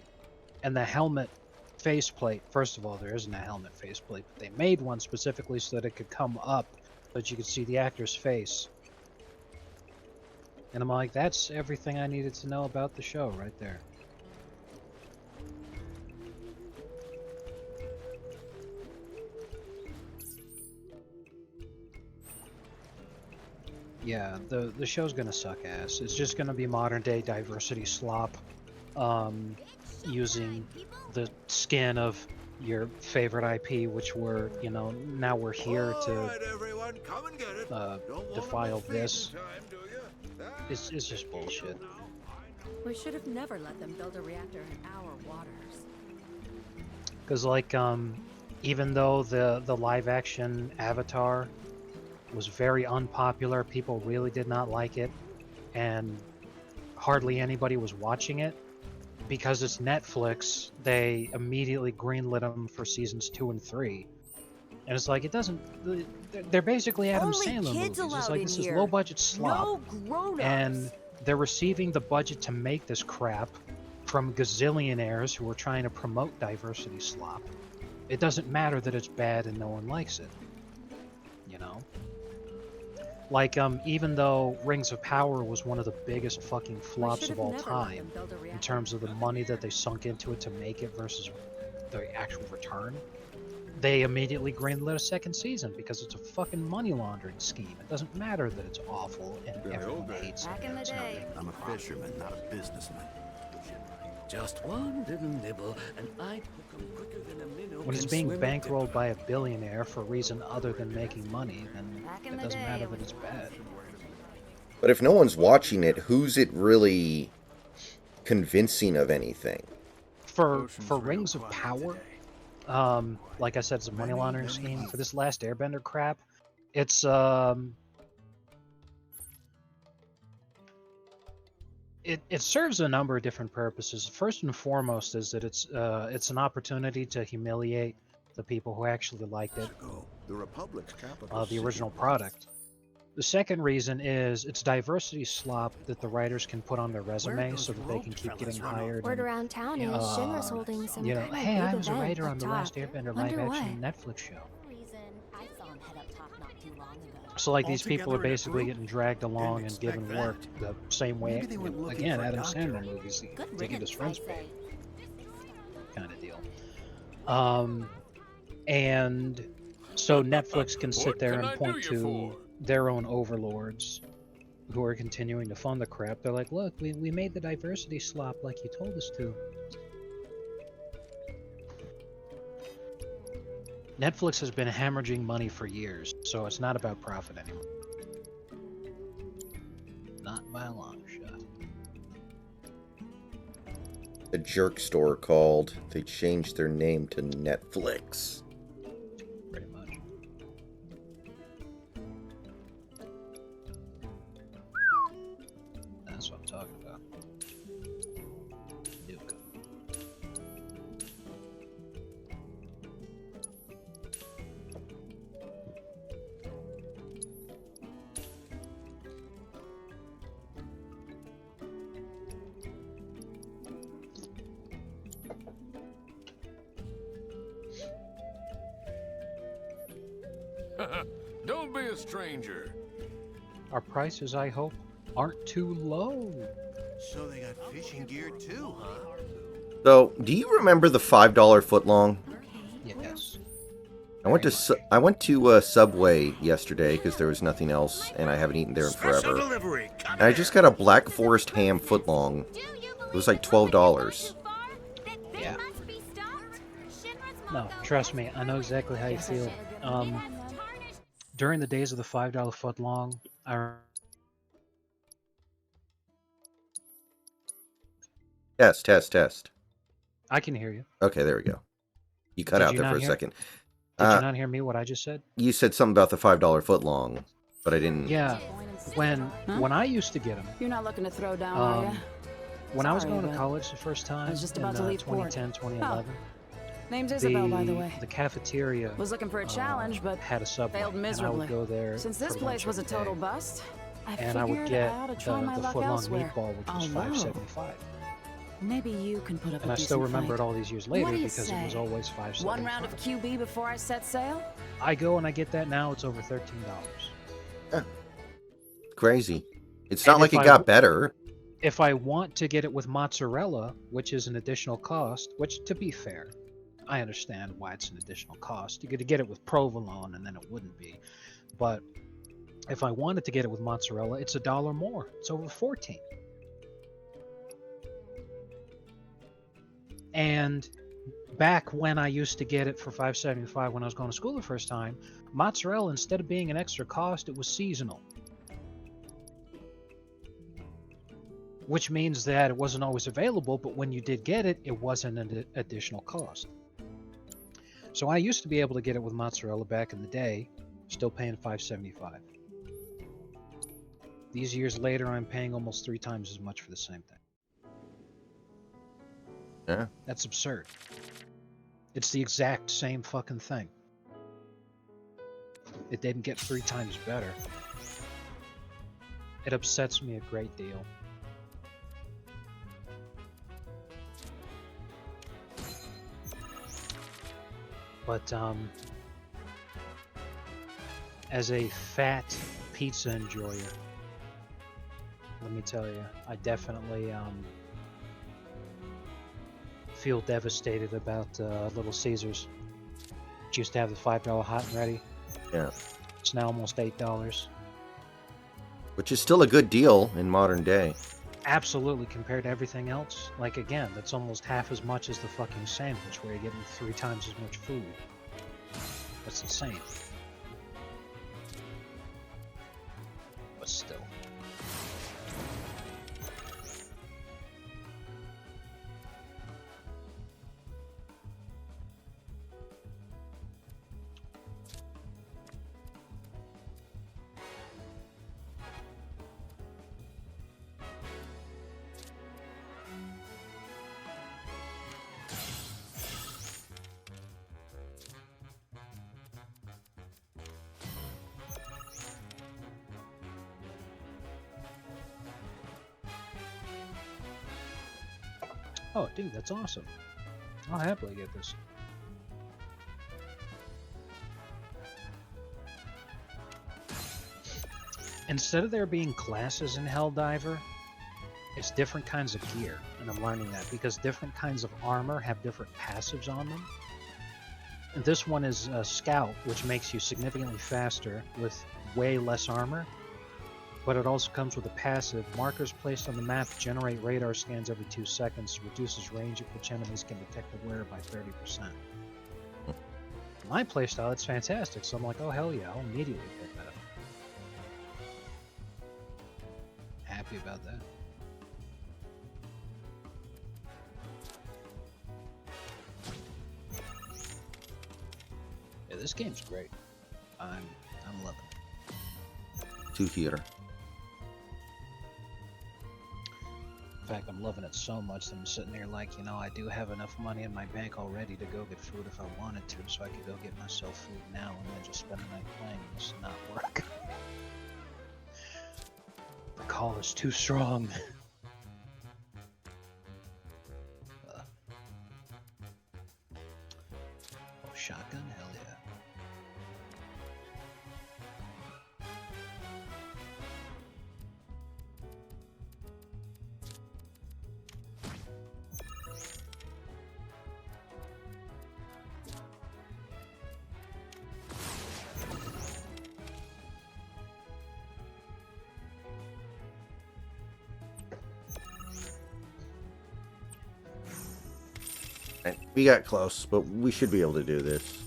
and the helmet faceplate. First of all, there isn't a helmet faceplate, but they made one specifically so that it could come up, so that you could see the actor's face. And I'm like, that's everything I needed to know about the show right there. Yeah, the show's gonna suck ass. It's just gonna be modern day diversity slop, using the skin of your favorite IP, which we're, you know, now we're here to defile this. It's just bullshit.
We should have never let them build a reactor in our waters.
Because like, even though the live action Avatar was very unpopular, people really did not like it, and hardly anybody was watching it, because it's Netflix, they immediately greenlit them for seasons 2 and 3. And it's like, it doesn't... They're basically Adam
Only
Sandler
kids
movies. It's
allowed
like,
in
this is
here.
low-budget slop.
No grown-ups.
And they're receiving the budget to make this crap from gazillionaires who are trying to promote diversity slop. It doesn't matter that it's bad and no one likes it. You know? Like, even though Rings of Power was one of the biggest fucking flops of all time, in terms of the money that they sunk into it to make it versus the actual return, they immediately greenlit a second season because it's a fucking money laundering scheme. It doesn't matter that it's awful and everyone hates it.
Back in the day.
I'm a fisherman, not a businessman. Just one little nibble, and I'd hook 'em quicker than a minnow.
When it's being bankrolled by a billionaire for a reason other than making money, then it doesn't matter that it's bad.
But if no one's watching it, who's it really convincing of anything?
For Rings of Power, like I said, it's a money laundering scheme. For this last Airbender crap, it's it serves a number of different purposes. First and foremost is that it's an opportunity to humiliate the people who actually liked it,
The Republic's capital.
the original product. The second reason is it's diversity slop that the writers can put on their resume so that they can keep getting hired.
Word around town is Shinra's holding some
You know,
kind of
hey,
big
I was a
event
writer
up
on the
top.
last Airbender
Wonder
live-action Netflix show.
I saw him head up top not too long ago.
So, like, these people are
Altogether in a
basically
group?
getting dragged along and given
expect
work the same way,
Maybe they went looking
again,
for a
Adam
doctor.
Sandler movies,
Good
taking his
riddance,
friends
I
pay kind of deal. And so Netflix can sit there and point to their own overlords who are continuing to fund the crap. They're like, look, we made the diversity slop like you told us to. Netflix has been hemorrhaging money for years, so it's not about profit anymore. Not by a long shot.
The jerk store called. They changed their name to Netflix.
Pretty much. That's what I'm talking about. Nuka.
Don't be a stranger.
Our prices, I hope, aren't too low.
So they got fishing gear too, huh?
So, do you remember the $5 footlong?
Yes.
I went to Subway yesterday because there was nothing else, and I haven't eaten there in forever.
Delivery.
And I just got a Black Forest ham footlong. It was like $12.
Yeah. No, trust me, I know exactly how you feel. During the days of the $5 footlong,
Test.
I can hear you.
Okay, there we go. You cut out there for a second.
Did you not hear me? What I just said?
You said something about the $5 footlong, but I didn't.
Yeah, when I used to get them.
You're not looking to throw down, are you?
When I was going to college the first time,
I was just about
in
to leave
2010, 2011.
Name's Isabel, by the way.
The cafeteria
Was looking for a challenge, but
had a Subway,
failed miserably.
and I would go there.
Since this
for
place
lunch
was a
every
total
day.
bust,
And I would
figured
get
I ought to
the
try my luck
footlong
elsewhere.
meatball, which was $5.75.
Maybe you can put up
And
a
I still
decent
remember
fight.
it all these years later
What do you
because it was
say?
always $5.75.
One round of QB before I set sail?
I go and I get that now. It's over $13.
Crazy. It's not
And
like
if
it
I-
got better.
If I want to get it with mozzarella, which is an additional cost, which, to be fair, I understand why it's an additional cost. You could get it with provolone and then it wouldn't be. But if I wanted to get it with mozzarella, it's $1 more. It's over 14. And back when I used to get it for $5.75 when I was going to school the first time, mozzarella, instead of being an extra cost, it was seasonal. Which means that it wasn't always available, but when you did get it, it wasn't an additional cost. So I used to be able to get it with mozzarella back in the day, still paying $5.75. These years later, I'm paying almost 3 times as much for the same thing.
Yeah.
That's absurd. It's the exact same fucking thing. It didn't get 3 times better. It upsets me a great deal. But as a fat pizza enjoyer, let me tell you, I definitely feel devastated about Little Caesars. It used to have the $5 hot and ready.
Yeah.
It's now almost $8.
Which is still a good deal in modern day.
Absolutely, compared to everything else. Like, again, that's almost half as much as the fucking sandwich, where you're getting 3 times as much food. That's insane. But still. Oh, dude, that's awesome. I'll happily get this. Instead of there being classes in Helldiver, it's different kinds of gear, and I'm learning that because different kinds of armor have different passives on them. And this one is a Scout, which makes you significantly faster with way less armor. But it also comes with a passive. Markers placed on the map generate radar scans every 2 seconds, reduces range at which enemies can detect the wearer by 30%. My playstyle, it's fantastic, so I'm like, oh hell yeah, I'll immediately pick that up. Happy about that. Yeah, this game's great. I'm loving it.
2 here.
In fact, I'm loving it so much that I'm sitting there like, you know, I do have enough money in my bank already to go get food if I wanted to, so I could go get myself food now and then just spend the night playing this and not work. The call is too strong. Oh, shotgun? Hell yeah.
And we got close, but we should be able to do this.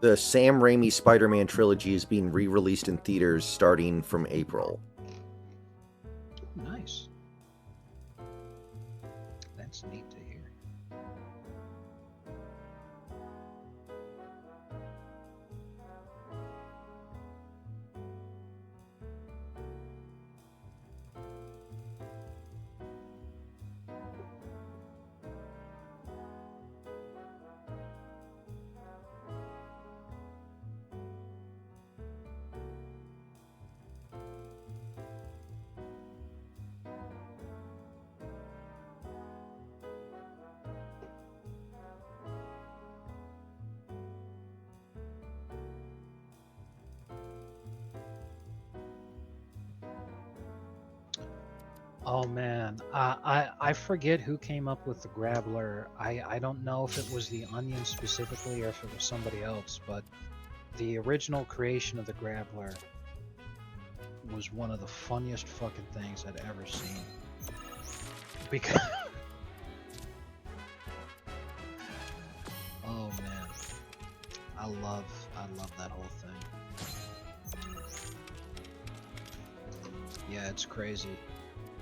The Sam Raimi Spider-Man trilogy is being re-released in theaters starting from April.
Nice. That's neat to hear. Oh man, I forget who came up with the Grabbler. I don't know if it was the Onion specifically or if it was somebody else, but the original creation of the Grabbler was one of the funniest fucking things I'd ever seen. Because oh man, I love that whole thing. Yeah, it's crazy.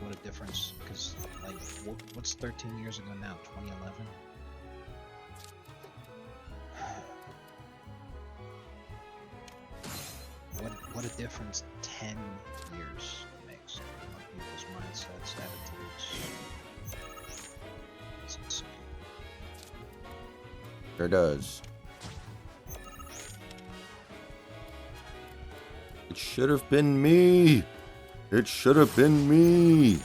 What a difference, because like what's 13 years ago now, 2011? What a difference 10 years makes on people's mindsets, attitudes. It's insane.
Sure does. It should have been me. It should have been me.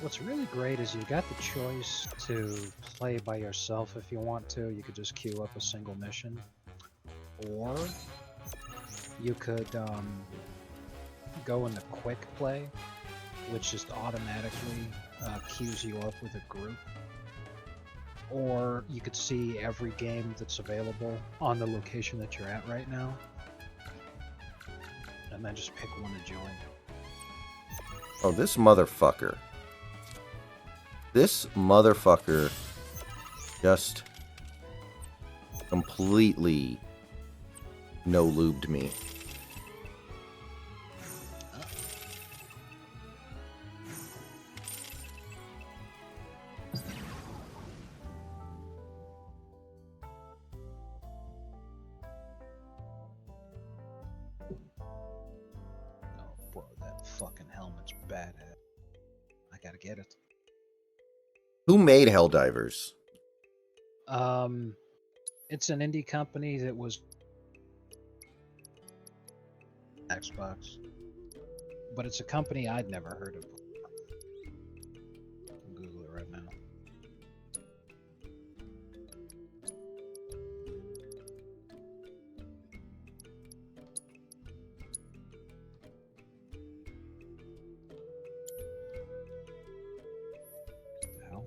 What's really great is you got the choice to play by yourself if you want to. You could just queue up a single mission. Or you could go into quick play, which just automatically queues you up with a group. Or you could see every game that's available on the location that you're at right now, and then just pick one to join.
Oh, this motherfucker. This motherfucker just completely no-lubed me.
Bro, that fucking helmet's badass. I gotta get it.
Who made Helldivers?
It's an indie company that was Xbox, but it's a company I'd never heard of before. Google it right now. What the hell?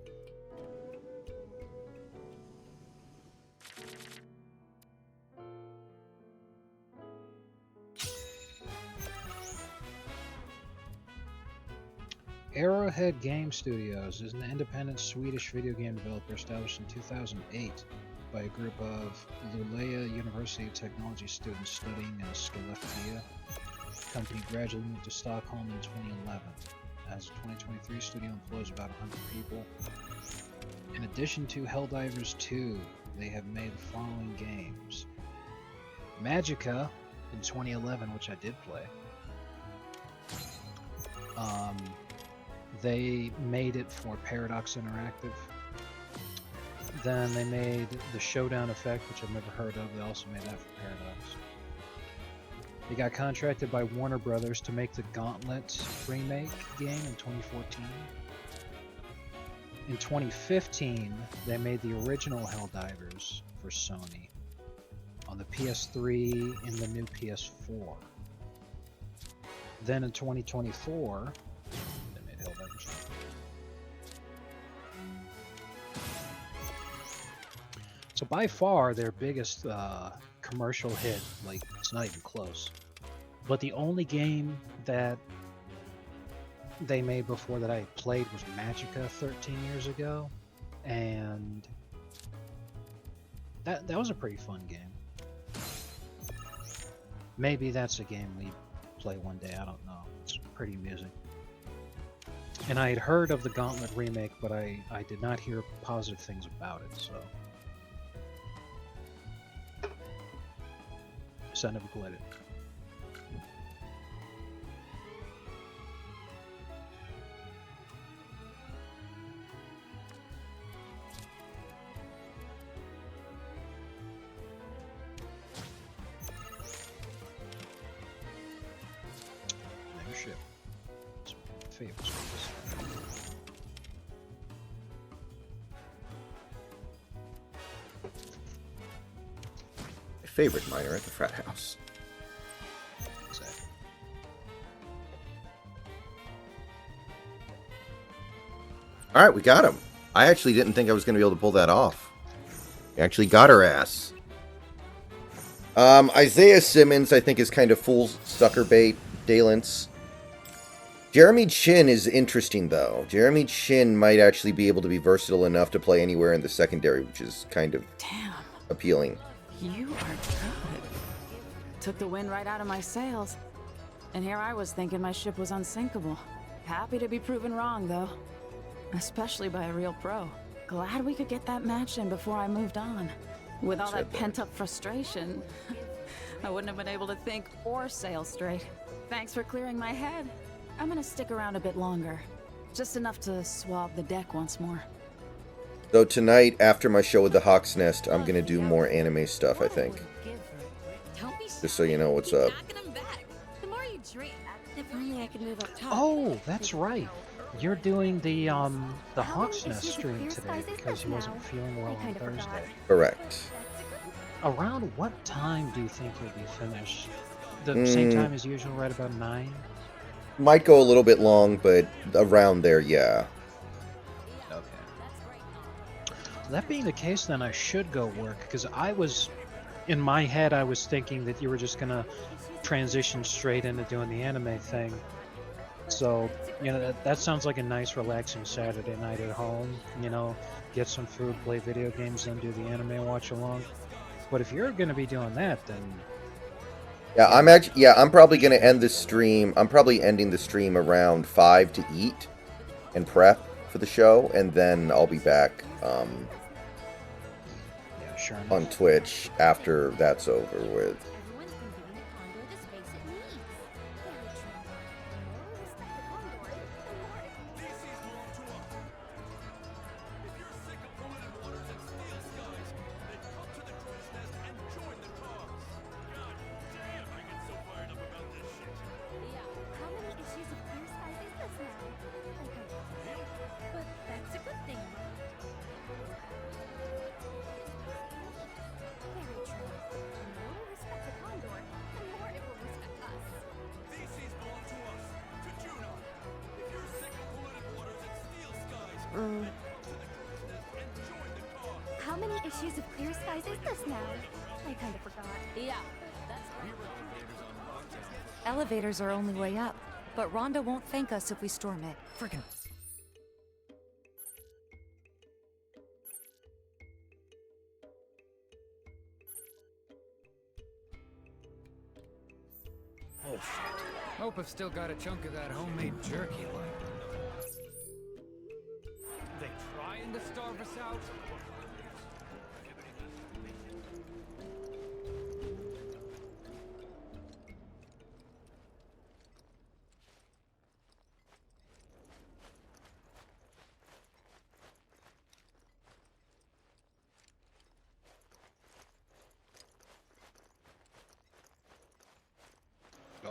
Arrowhead Game Studios is an independent Swedish video game developer established in 2008 by a group of Luleå University of Technology students studying in Skellefteå. The company gradually moved to Stockholm in 2011. As of 2023, studio employs about 100 people. In addition to Helldivers 2, they have made the following games. Magica in 2011, which I did play. They made it for Paradox Interactive. Then they made the Showdown Effect, which I've never heard of. They also made that for Paradox. They got contracted by Warner Brothers to make the Gauntlet remake game in 2014. In 2015, they made the original Helldivers for Sony on the PS3 and the new PS4. Then in 2024, they made Helldivers. So by far their biggest commercial hit, like it's not even close. But the only game that they made before that I played was Magica 13 years ago, and that was a pretty fun game. Maybe that's a game we play one day, I don't know. It's pretty amusing. And I had heard of the Gauntlet remake, but I did not hear positive things about it, so I never played it. Never ship. It's my favorite service.
Favorite miner at the frat house.
Exactly.
All right, we got him. I actually didn't think I was going to be able to pull that off. We actually got her ass. Isaiah Simmons, I think, is kind of full sucker bait. Dalence. Jeremy Chin is interesting, though. Jeremy Chin might actually be able to be versatile enough to play anywhere in the secondary, which is kind of appealing.
You are good. Took the wind right out of my sails. And here I was thinking my ship was unsinkable. Happy to be proven wrong, though. Especially by a real pro. Glad we could get that match in before I moved on. With all that pent-up frustration, I wouldn't have been able to think or sail straight. Thanks for clearing my head. I'm gonna stick around a bit longer. Just enough to swab the deck once more.
So tonight, after my show with the Hawk's Nest, I'm going to do more anime stuff, I think. Just so you know what's up.
The more you drink, if only I could move up top.
Oh, that's right. You're doing the Hawk's Nest stream today because he wasn't feeling well on Thursday.
Correct.
Around what time do you think you'll be finished? The same time as usual, right about 9?
Might go a little bit long, but around there, yeah.
That being the case, then I should go work, because in my head, I was thinking that you were just going to transition straight into doing the anime thing. So, you know, that sounds like a nice, relaxing Saturday night at home, you know, get some food, play video games, then do the anime watch along. But if you're going to be doing that, then...
Yeah, I'm probably going to end the stream. I'm probably ending the stream around 5 to eat and prep for the show, and then I'll be back on Twitch after that's over with.
How many issues of Clear Skies is this now? I kinda forgot.
Yeah, that's
Elevators are only way up.
But Rhonda won't thank us if we storm it.
Frickin'. Oh shit. Hope I've still got a chunk of that homemade jerky left. They trying to starve us out?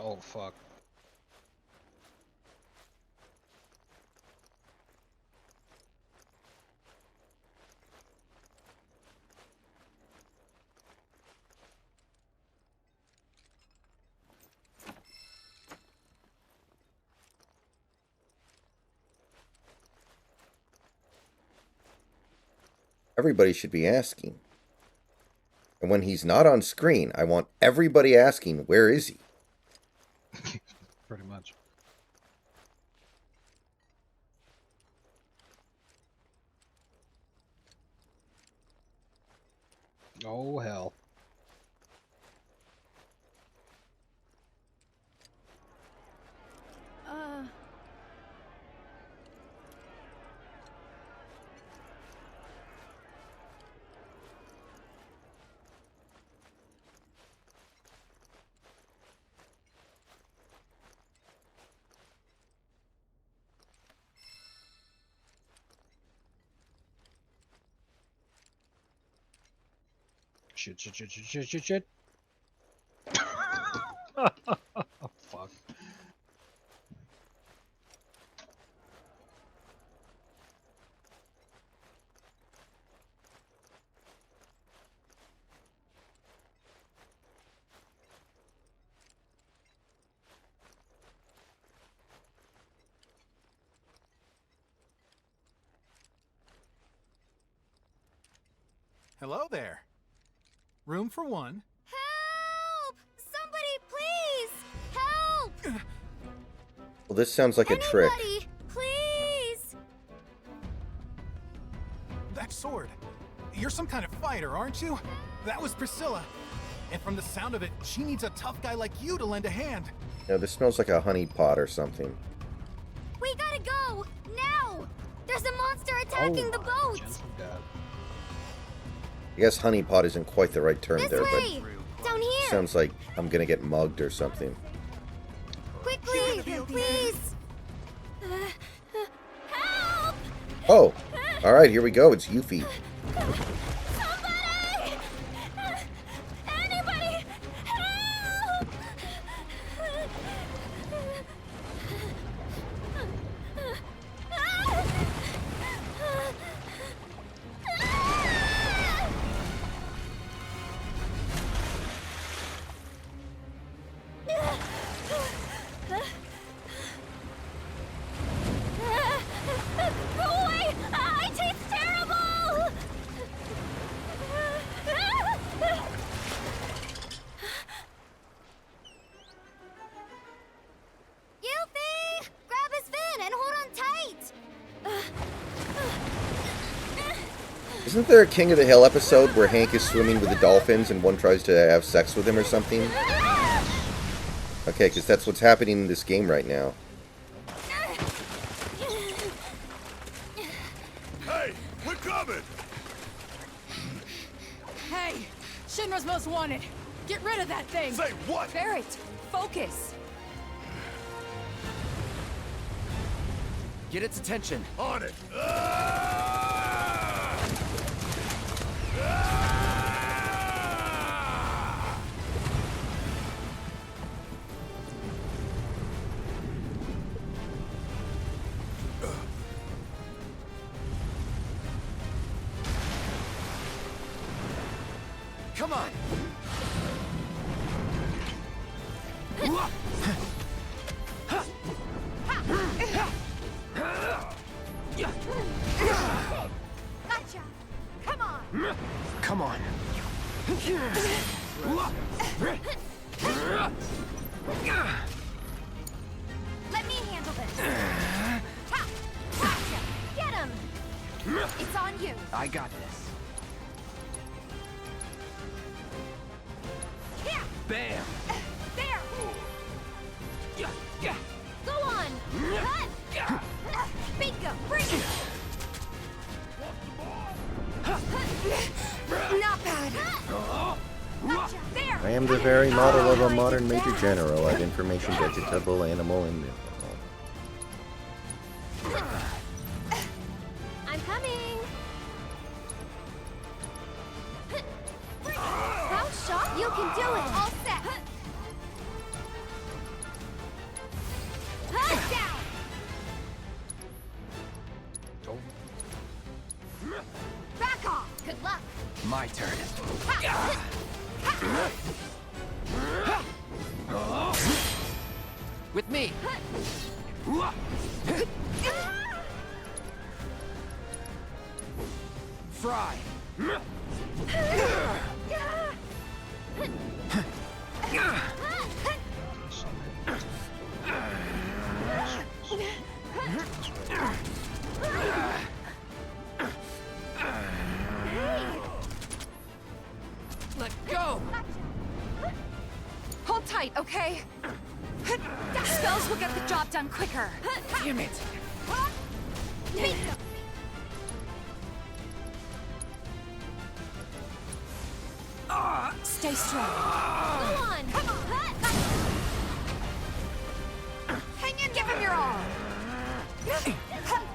Oh, fuck.
Everybody should be asking. And when he's not on screen, I want everybody asking, where is he?
Pretty much. Oh, hell. Shit. Fuck.
Hello there. Room for one.
Help! Somebody, please! Help!
Well, this sounds like a trick.
Anybody, please!
That sword. You're some kind of fighter, aren't you? That was Priscilla. And from the sound of it, she needs a tough guy like you to lend a hand.
No, this smells like a honey pot or something.
We gotta go! Now! There's a monster attacking the boat!
I guess honey pot isn't quite the right term
This
there,
way! Down here!
but sounds like I'm gonna get mugged or something.
Quickly! Please! Help!
Oh! Alright, here we go. It's Yuffie.
Somebody! Anybody! Help! Go away! I taste terrible! Yuffie! Grab his fin and hold on tight!
Isn't there a King of the Hill episode where Hank is swimming with the dolphins and one tries to have sex with him or something? Okay, because that's what's happening in this game right now.
Hey, we're coming!
Hey! Shinra's most wanted! Get rid of that thing!
Say what?
Barrett, focus!
Get its attention.
On it!
Come on!
Gotcha! Come on!
Come on.
Let
I got this.
Here!
Bam!
There! Go on! Bingo! Bring it! Not bad! Gotcha. There!
I am the very model of a modern major general of information, vegetable, animal, and mineral.
I'm coming! How sharp? You can do it! All set! Down! Back off! Good luck!
My turn. With me. Fry. Let go.
Hold tight, okay? Spells will get the job done quicker.
Damn it.
Stay strong.
Go on!
Hang in, give him your all.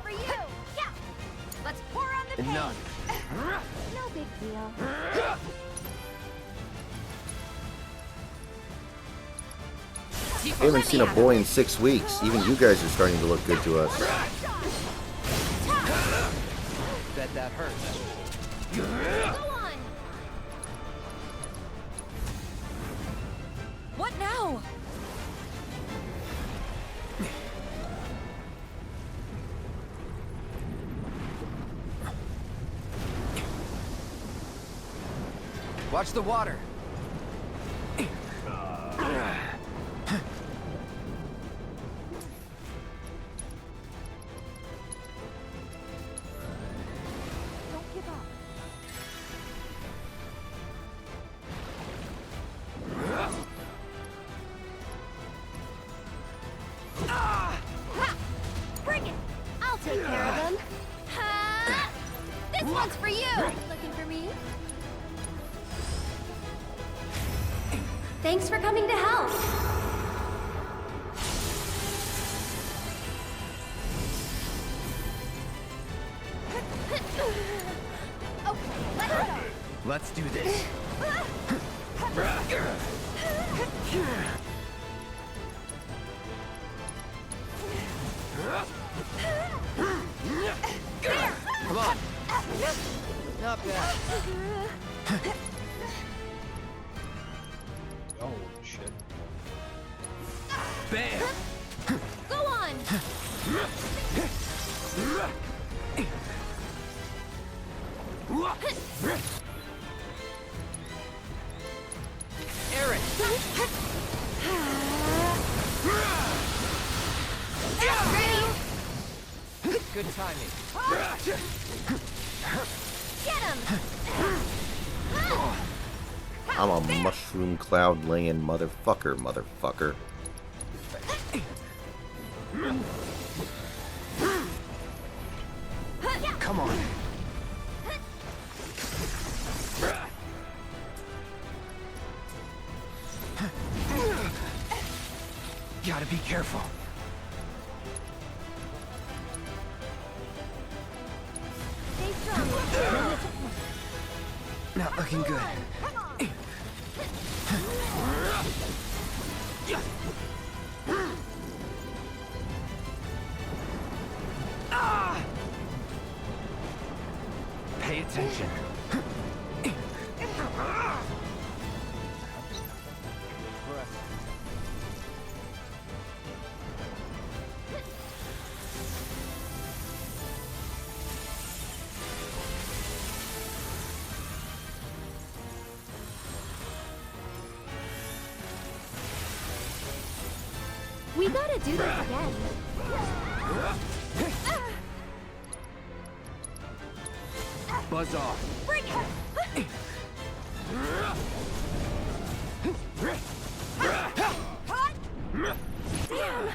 For you! Yeah! Let's pour on the pain!
None.
No big deal.
We haven't seen a boy in 6 weeks. Even you guys are starting to look good to us.
Bet that hurts.
Go on!
What now?
Watch the water.
Don't give up. Bring it! I'll take care of them. This one's for you! Looking for me? Thanks for coming to help. Okay, let's go.
Let's do this. Come on. Not bad.
Oh, shit.
Bam!
Go on!
Aaron! Good timing.
Get him!
I'm a mushroom cloud laying motherfucker.
Come on. Gotta be careful.
Stay strong.
Not looking good. Pay attention.
We gotta do this again.
buzz off.
Bring her! Damn!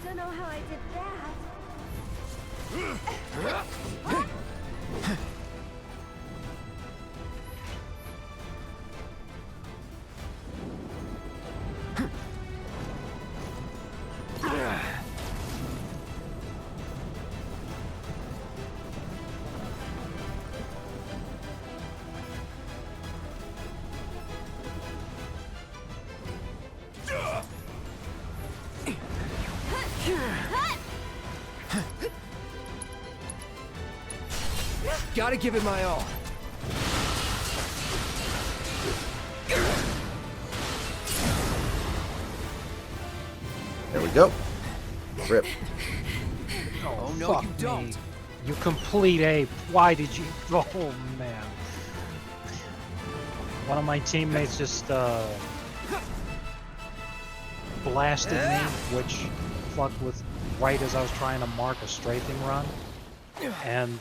Don't know how I did that.
Gotta give it my all.
There we go. Rip.
Oh, no,
fuck
you don't.
me. You complete ape. Why did you? Oh man. One of my teammates just blasted me, which fucked with right as I was trying to mark a strafing run. And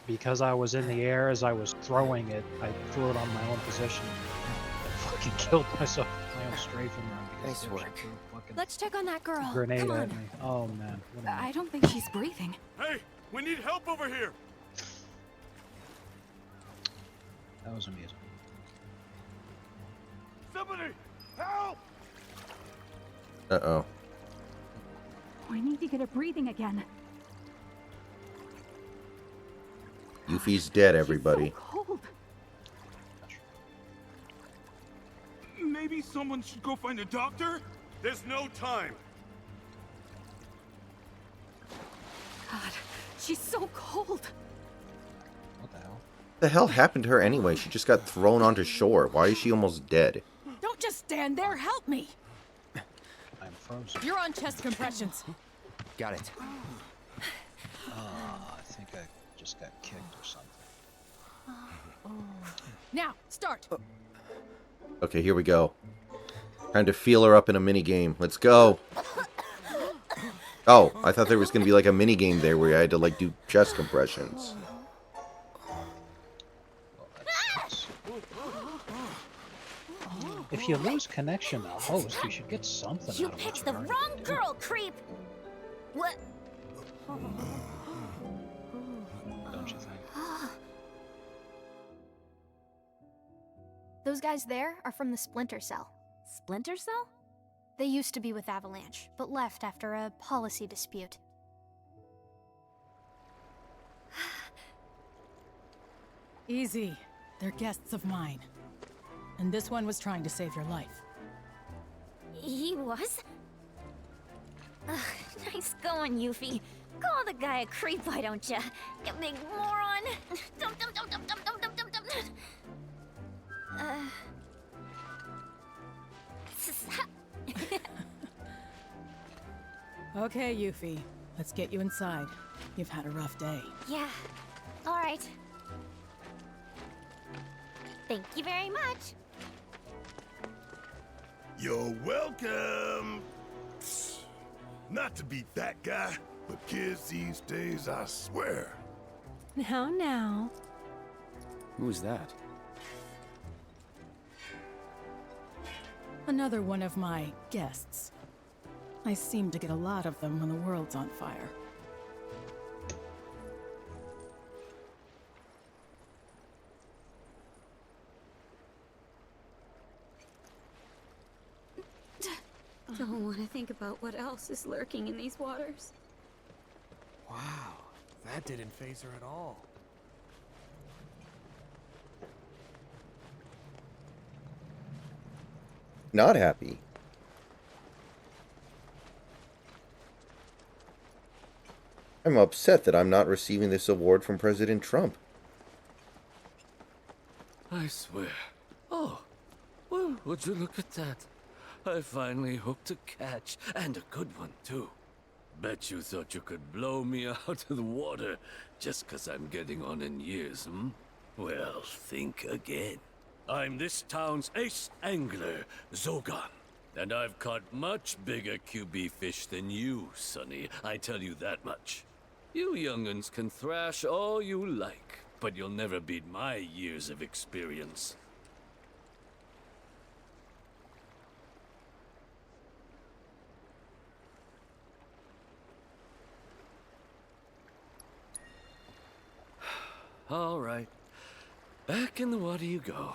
because I was in the air as I was throwing it, I threw it on my own position. Fucking killed myself with my own strafing run.
Nice work.
Let's check on that girl.
Grenade
Come
at
on.
me. Oh man. What am
I don't think she's breathing.
Hey, we need help over here.
That was amusing.
Somebody, help!
Uh-oh.
I need to get her breathing again.
Yuffie's dead, everybody.
Cold.
Maybe someone should go find a doctor? There's no time.
God, she's so cold.
What the hell?
The hell happened to her anyway? She just got thrown onto shore. Why is she almost dead?
Don't just stand there. Help me.
I'm frozen.
You're on chest compressions.
Got it.
I think I just got kicked or something.
Now, start.
Okay, here we go. Time to feel her up in a mini game. Let's go. Oh, I thought there was going to be like a mini game there where I had to like do chest compressions.
If you lose connection to host, you should get something
You
out of
picked
what
the
you already
wrong
did.
girl, creep. What?
Don't you think?
Those guys there are from the Splinter Cell. Splinter Cell? They used to be with Avalanche, but left after a policy dispute.
Easy. They're guests of mine. And this one was trying to save your life.
He was? Ugh, nice going, Yuffie. Call the guy a creep, why don't ya? You big moron. Dum dum dum dum dum dum dum dum dum.
Okay, Yuffie. Let's get you inside. You've had a rough day.
Yeah. All right. Thank you very much.
You're welcome. Not to be that guy, but kids these days, I swear.
Now.
Who's that?
Another one of my guests. I seem to get a lot of them when the world's on fire.
Don't want to think about what else is lurking in these waters.
Wow, that didn't faze her at all.
Not happy. I'm upset that I'm not receiving this award from President Trump.
I swear. Oh, well, would you look at that? I finally hooked a catch, and a good one, too. Bet you thought you could blow me out of the water just 'cause I'm getting on in years, hmm? Well, think again. I'm this town's ace angler, Zogan. And I've caught much bigger QB fish than you, Sonny. I tell you that much. You young'uns can thrash all you like, but you'll never beat my years of experience. All right. Back in the water you go.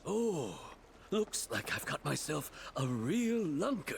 Oh, looks like I've got myself a real lunker.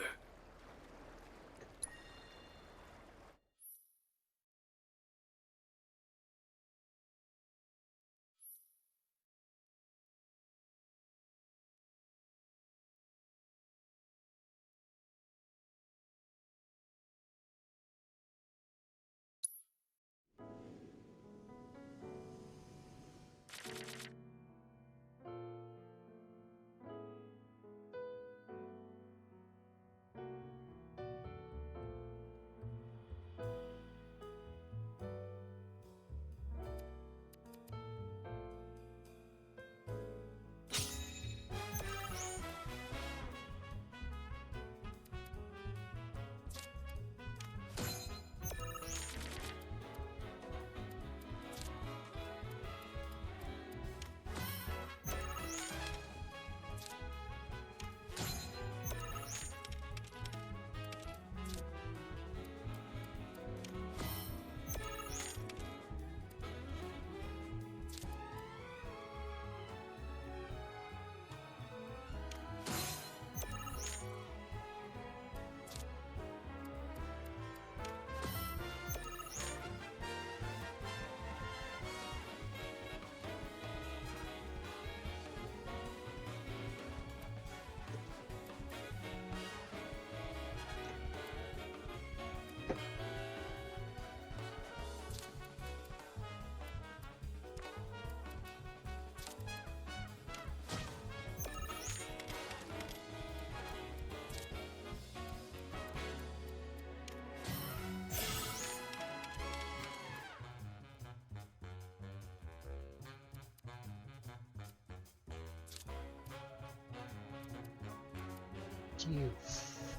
You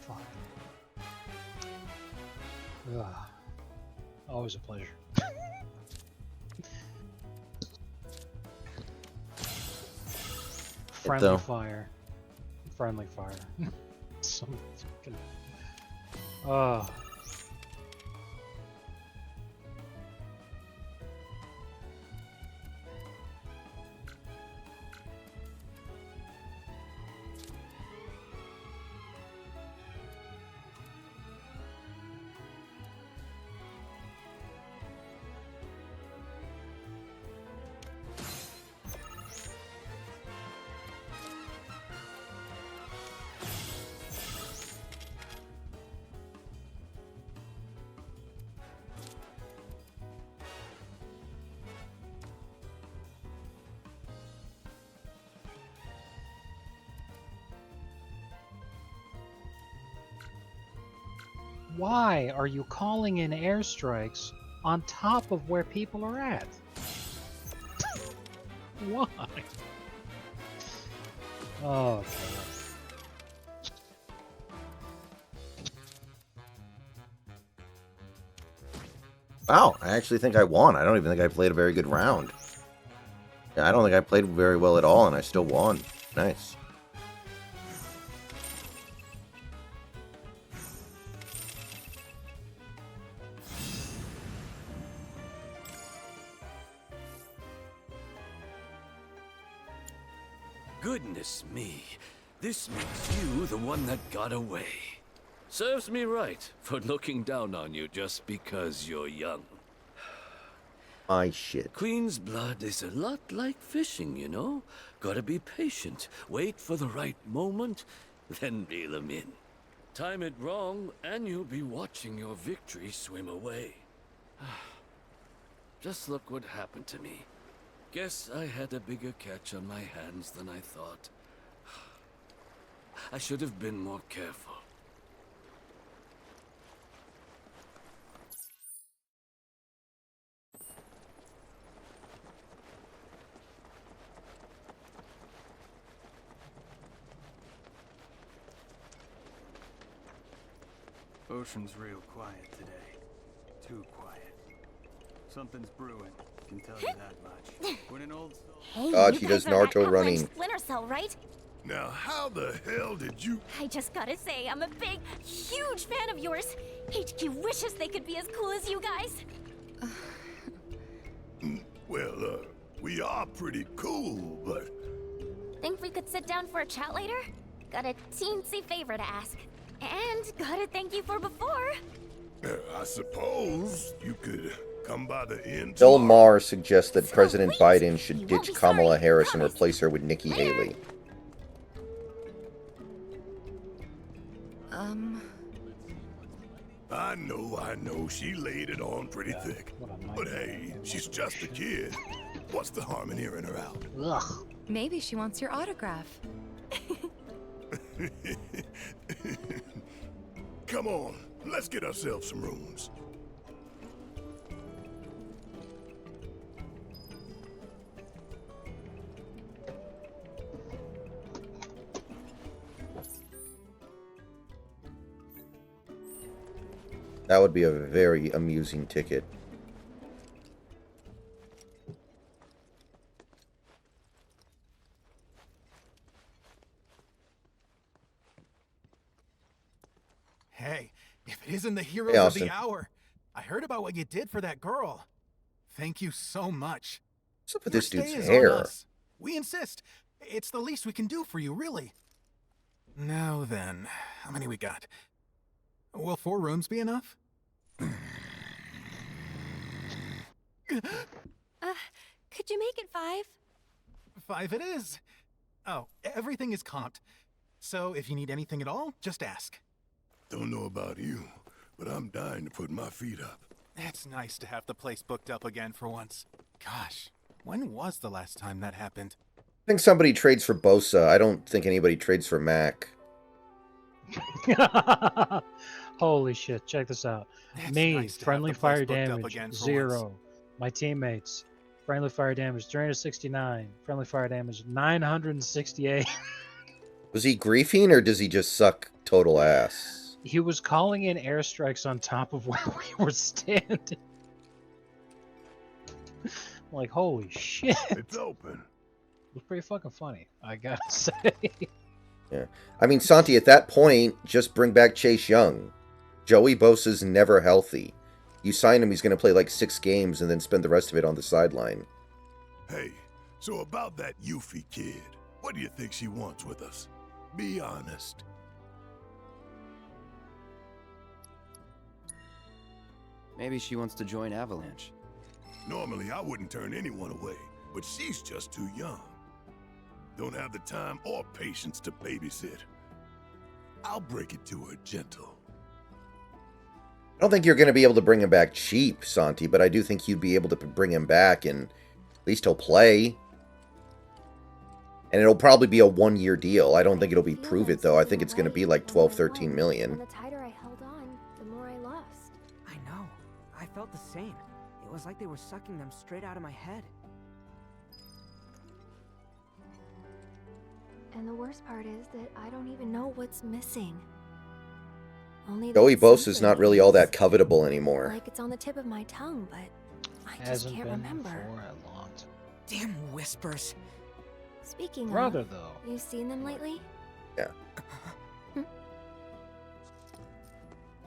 fuck. Ugh. Always a pleasure. Friendly fire. Friendly fire. Some fucking. Why are you calling in airstrikes on top of where people are at? Why? Oh, God.
Wow, I actually think I won. I don't even think I played a very good round. Yeah, I don't think I played very well at all, and I still won. Nice.
Goodness me, this makes you the one that got away. Serves me right for looking down on you just because you're young.
My shit.
Queen's blood is a lot like fishing, you know? Gotta be patient, wait for the right moment, then reel 'em in. Time it wrong, and you'll be watching your victory swim away. Just look what happened to me. Guess I had a bigger catch on my hands than I thought. I should have been more careful.
Ocean's real quiet today. Too quiet. Something's brewing, can tell you that much. When an old soul...
Hey,
God,
you
he
guys
does
are at
Naruto
Avalanche
running.
Splinter Cell, right?
Now, how the hell did you...
I just gotta say, I'm a big, huge fan of yours. HQ wishes they could be as cool as you guys.
Well, we are pretty cool, but...
Think we could sit down for a chat later? Got a teensy favor to ask. And gotta thank you for before.
I suppose you could come by the inn
Bill
tomorrow.
Maher suggests that President Biden should ditch Kamala Harris and replace her with Nikki Haley.
I know, she laid it on pretty thick. But hey, she's just a kid. What's the harm in hearing her out?
Ugh.
Maybe she wants your autograph.
Come on, let's get ourselves some rooms.
That would be a very amusing ticket.
Hey, if it isn't the heroes
Hey,
of
Austin.
the hour, I heard about what you did for that girl. Thank you so much.
What's up with
Your
this dude's
stay is on
hair?
us. We insist. It's the least we can do for you, really. Now then, how many we got? Will 4 rooms be enough?
Could you make it 5?
5 it is. Oh, everything is comped. So if you need anything at all, just ask.
Don't know about you, but I'm dying to put my feet up.
It's nice to have the place booked up again for once. Gosh, when was the last time that happened?
I think somebody trades for Bosa. I don't think anybody trades for Mac.
Holy shit, check this out.
It's
Me,
nice to have
friendly
the place
fire
booked up
damage,
again for
0. My teammates, friendly fire damage 369. Friendly fire damage 968.
Was he griefing or does he just suck total ass?
He was calling in airstrikes on top of where we were standing. Like, holy shit.
It's open.
It was pretty fucking funny, I gotta say.
Yeah. I mean, Santi, at that point, just bring back Chase Young. Joey Bosa's never healthy. You sign him, he's going to play like 6 games and then spend the rest of it on the sideline.
Hey, so about that Yuffie kid, what do you think she wants with us? Be honest.
Maybe she wants to join Avalanche.
Normally, I wouldn't turn anyone away, but she's just too young. Don't have the time or patience to babysit. I'll break it to her gentle.
I don't think you're going to be able to bring him back cheap, Santi, but I do think you'd be able to bring him back and at least he'll play. And it'll probably be a 1-year deal. I don't think it'll be prove it, though. I think it's going to be like 12, 13 million.
The tighter I held on, the more I lost.
I know. I felt the same. It was like they were sucking them straight out of my head.
And the worst part is that I don't even know what's missing. Only
Joey
that
Bosa's
something
not really all
is,
that covetable anymore.
Like it's on the tip of my tongue, but I just
Hasn't
can't
been
remember.
for a long time.
Damn whispers.
Speaking
Brother,
of,
though.
you seen them lately?
Yeah.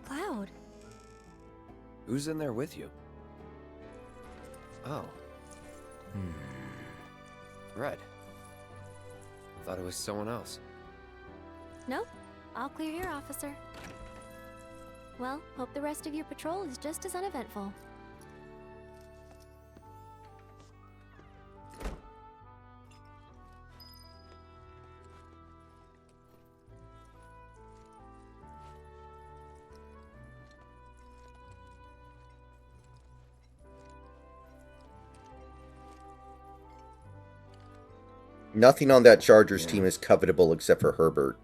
Cloud.
Who's in there with you? Oh. Red. Thought it was someone else.
Nope. All clear here, officer. Well, hope the rest of your patrol is just as uneventful.
Nothing on that Chargers team is covetable except for Herbert.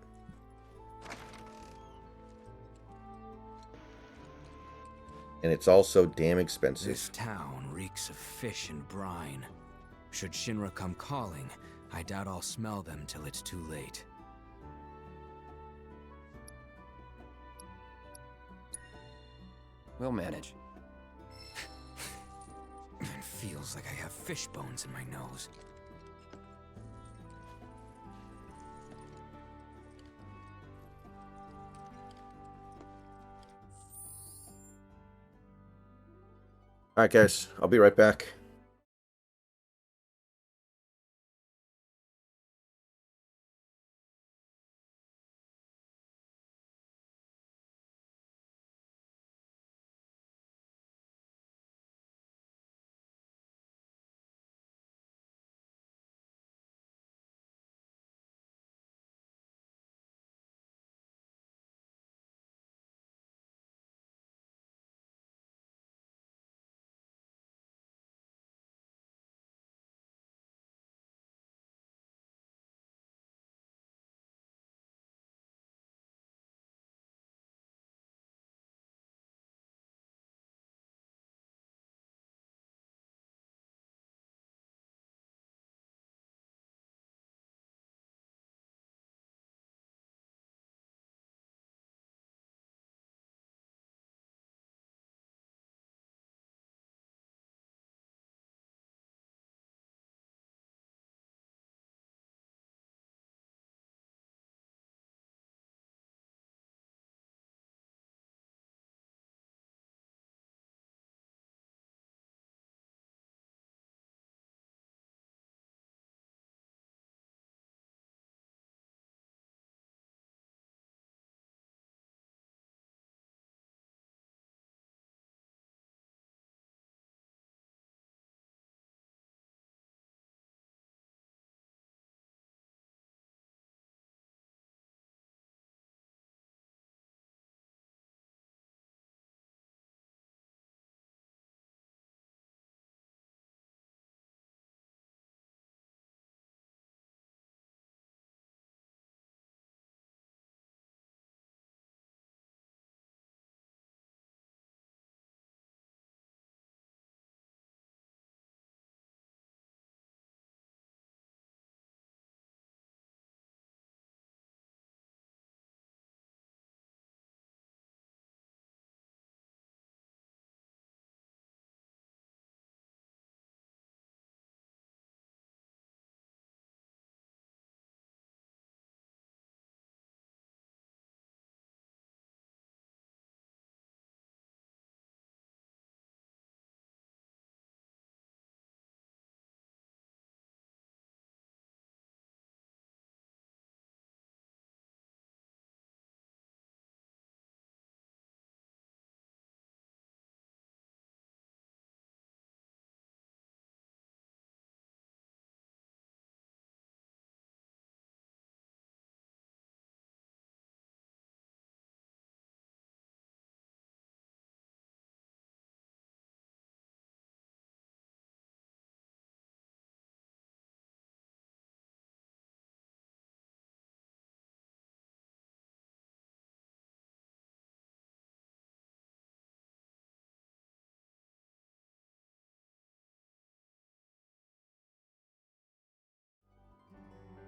And it's also damn expensive.
This town reeks of fish and brine. Should Shinra come calling, I doubt I'll smell them till it's too late.
We'll manage.
It feels like I have fish bones in my nose.
Alright guys, I'll be right back.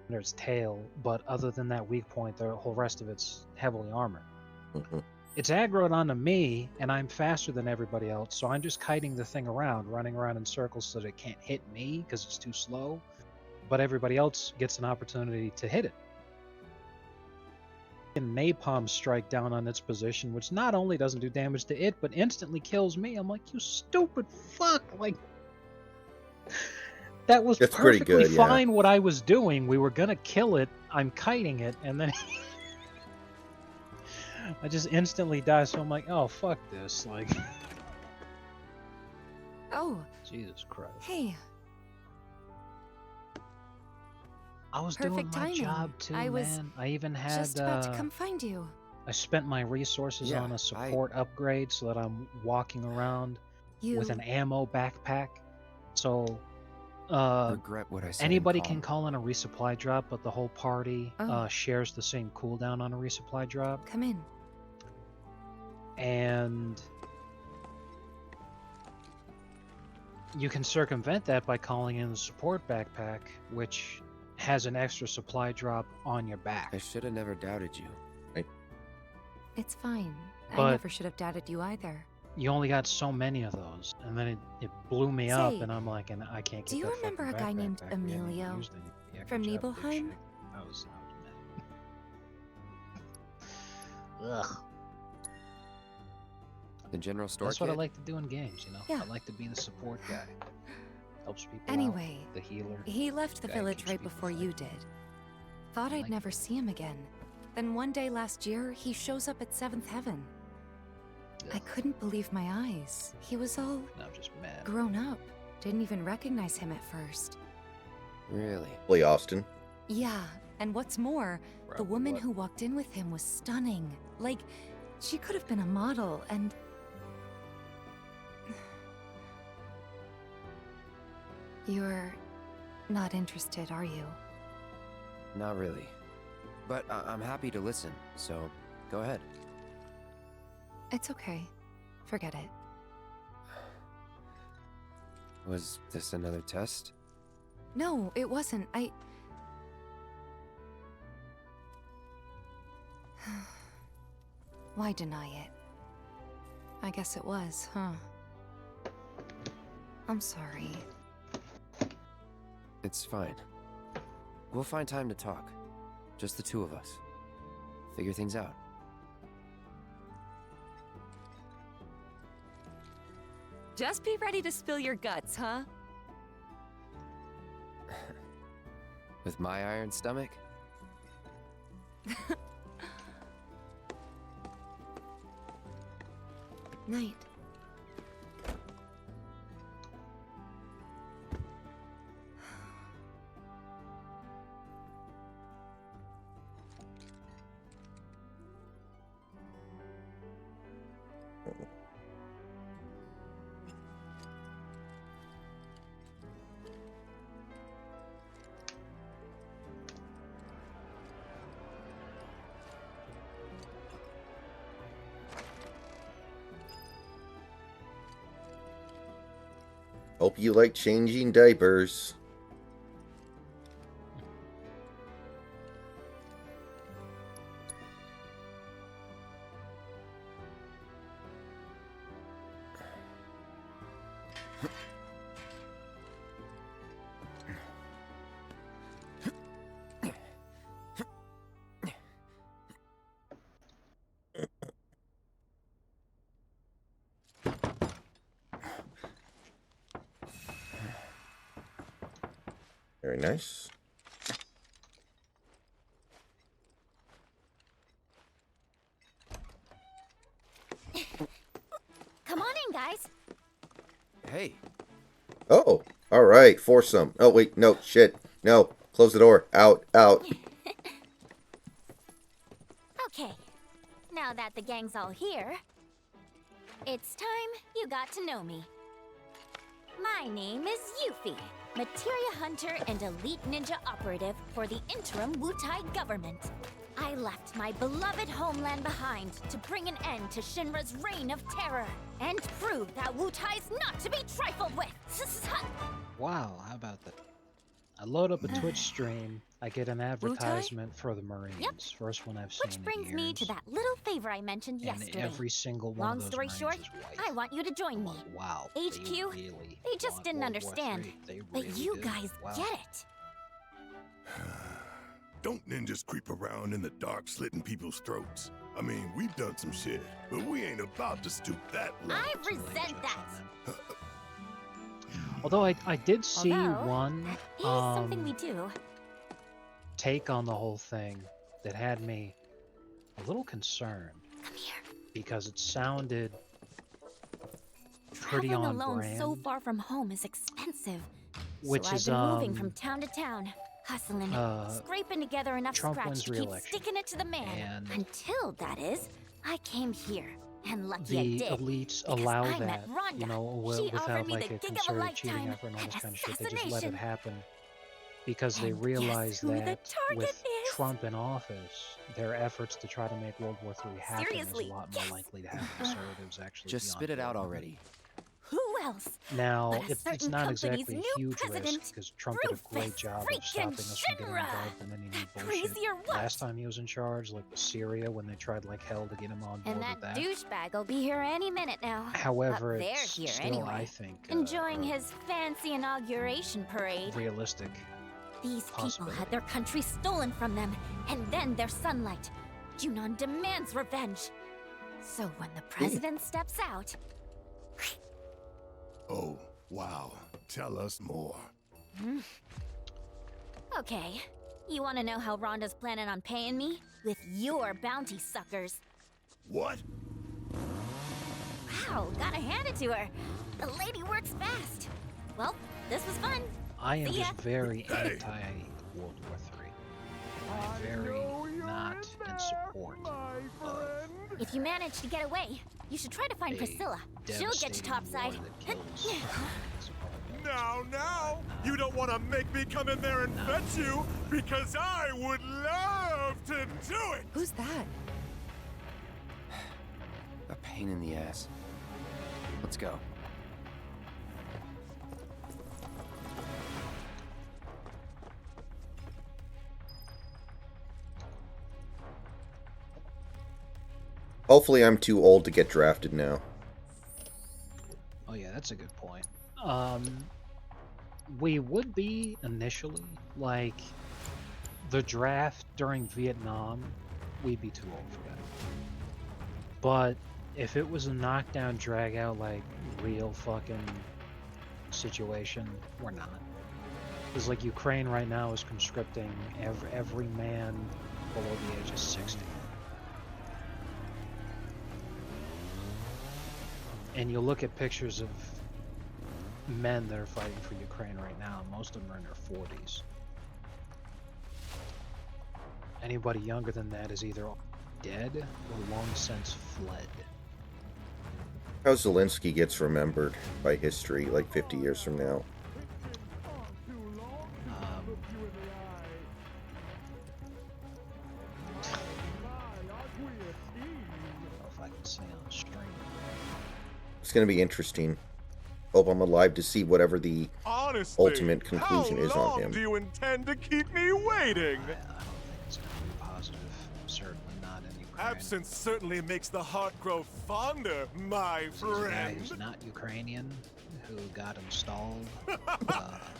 There's tail, but other than that weak point, the whole rest of it's heavily armored. It's aggroed onto me, and I'm faster than everybody else, so I'm just kiting the thing around, running around in circles so that it can't hit me because it's too slow. But everybody else gets an opportunity to hit it. And napalm strike down on its position, which not only doesn't do damage to it, but instantly kills me. I'm like, you stupid fuck! Like, that was
That's pretty
perfectly
good, yeah.
fine what I was doing. We were gonna kill it. I'm kiting it, and then I just instantly die. So I'm like, oh fuck this! Like,
Oh,
Jesus Christ!
hey.
I was
Perfect
doing my
timing.
job too,
I was
man. I even had
just about to come find you.
I spent my resources on a support upgrade so that I'm walking around with an ammo backpack. So
regret what I said.
Anybody
in
can
calm.
call in a resupply drop, but the whole party shares the same cooldown on a resupply drop.
Come in.
And you can circumvent that by calling in the support backpack, which has an extra supply drop on your back.
I should have never doubted you.
It's fine.
But-
I never should have doubted you either.
You only got so many of those, and then it blew me up,
Say,
and I'm like, and I can't get
Do you
that
remember a
fucking
guy
backpack
named
back. We hadn't even
Emilio
used the extra
from
job
Nibelheim?
shit. I was mad. Ugh.
The general store.
That's what I
kid?
like to do in games, you know?
Yeah.
I like to be the support guy. Helps people
Anyway,
out. The healer.
He left the
Guy
village
keeps
right
people
before you did. Thought I'd never see him again. Then one day last year, he shows up at 7th Heaven. I couldn't believe my eyes. He was all
I'm just mad.
grown up. Didn't even recognize him at first.
Really?
Play Austin.
Yeah, and what's more, the
Probably
woman
what?
who walked in with him was stunning. Like, she could have been a model, and... You're not interested, are you?
Not really. But I'm happy to listen, so go ahead.
It's okay. Forget it.
Was this another test?
No, it wasn't. Why deny it? I guess it was, huh? I'm sorry.
It's fine. We'll find time to talk. Just the two of us. Figure things out.
Just be ready to spill your guts, huh?
With my iron stomach?
Night.
Hope you like changing diapers. Very nice.
Come on in, guys.
Hey.
Oh, all right. Foursome. Oh, wait. No, shit. No. Close the door. Out, out.
Okay, now that the gang's all here, it's time you got to know me. My name is Yuffie, materia hunter and elite ninja operative for the interim Wutai government. I left my beloved homeland behind to bring an end to Shinra's reign of terror and prove that Wutai's not to be trifled with.
Wow, how about that? I load up a Twitch stream, I get an advertisement for the Marines.
Yep.
First one I've seen
Which brings
in
me
years.
to that little favor I mentioned
And
yesterday.
every single one
Long
of those
story
Marines
short,
is white.
I want you to join me.
Wow.
HQ,
really
they just
want
didn't
World War
understand.
III. They
But
really
you
do.
guys
Wow.
get it.
Don't ninjas creep around in the dark slitting people's throats? I mean, we've done some shit, but we ain't about to stoop that low.
I resent that.
Although I did see
Although,
one
that is something we do.
take on the whole thing that had me a little concerned.
Come here.
Because it sounded pretty
Traveling
on
alone
brand.
so far from home is expensive.
Which
so
is,
I've been moving from town to town, hustling, scraping together enough
Trump
scratch
wins
to keep
re-election.
sticking it to the man.
And-
Until, that is, I came here. And lucky I
the
did.
elites
because
allow
I met
that,
Rhonda.
you know,
She
without
offered me
like
the
a
gig of a
concerted cheating
lifetime,
effort and all
an
this kind of shit. They just let it
assassination.
happen because they
And
realize
guess who the
that
target
with
is?
Trump in office, their efforts to try to make World War III happen
Seriously,
is a lot more likely to have conservatives actually
Just
be on
spit it out
board.
already.
Who else?
Now,
but a
it's
certain
not
company's
exactly a
new
huge
president,
risk because Trump did a great
Rufus
job of
freaking
stopping us from getting
Shinra.
involved in any new bullshit.
Crazy or what?
Last time he was in charge, like with Syria, when they tried like hell to get him on board
And
with
that
that.
douchebag will be here any minute now.
However,
Up there
it's
here
still,
anyway.
I think,
Enjoying his fancy inauguration parade.
realistic.
These people
possibility.
had their country stolen from them, and then their sunlight. Junon demands revenge. So when the president steps out,
Oh, wow. Tell us more.
okay, you want to know how Rhonda's planning on paying me? With your bounty suckers.
What?
Wow, gotta hand it to her. The lady works fast. Well, this was fun.
I am
See ya.
just very anti-World War III. I'm very not in support of
If you manage to get away, you should try to find
a
Priscilla. She'll get you
devastating
topside.
war that kills
Now, you don't want to make me come in there and fetch you, because I would love to do it!
Who's that?
A pain in the ass. Let's go.
Hopefully I'm too old to get drafted now.
Oh yeah, that's a good point. We would be initially, like, the draft during Vietnam, we'd be too old for that. But if it was a knockdown, drag out, like, real fucking situation, we're not. Because, like, Ukraine right now is conscripting every man below the age of 60. And you look at pictures of men that are fighting for Ukraine right now, most of them are in their 40s. Anybody younger than that is either dead or long since fled.
How Zelensky gets remembered by history like 50 years from now.
If I can say on stream.
It's going to be interesting. Hope I'm alive to see whatever the
Honestly,
ultimate conclusion is
how
on
long
him.
do you intend to keep me waiting?
I don't think it's going to be positive. Certainly not in Ukraine.
Absence certainly makes the heart grow fonder, my
He's a guy
friend.
who's not Ukrainian, who got installed.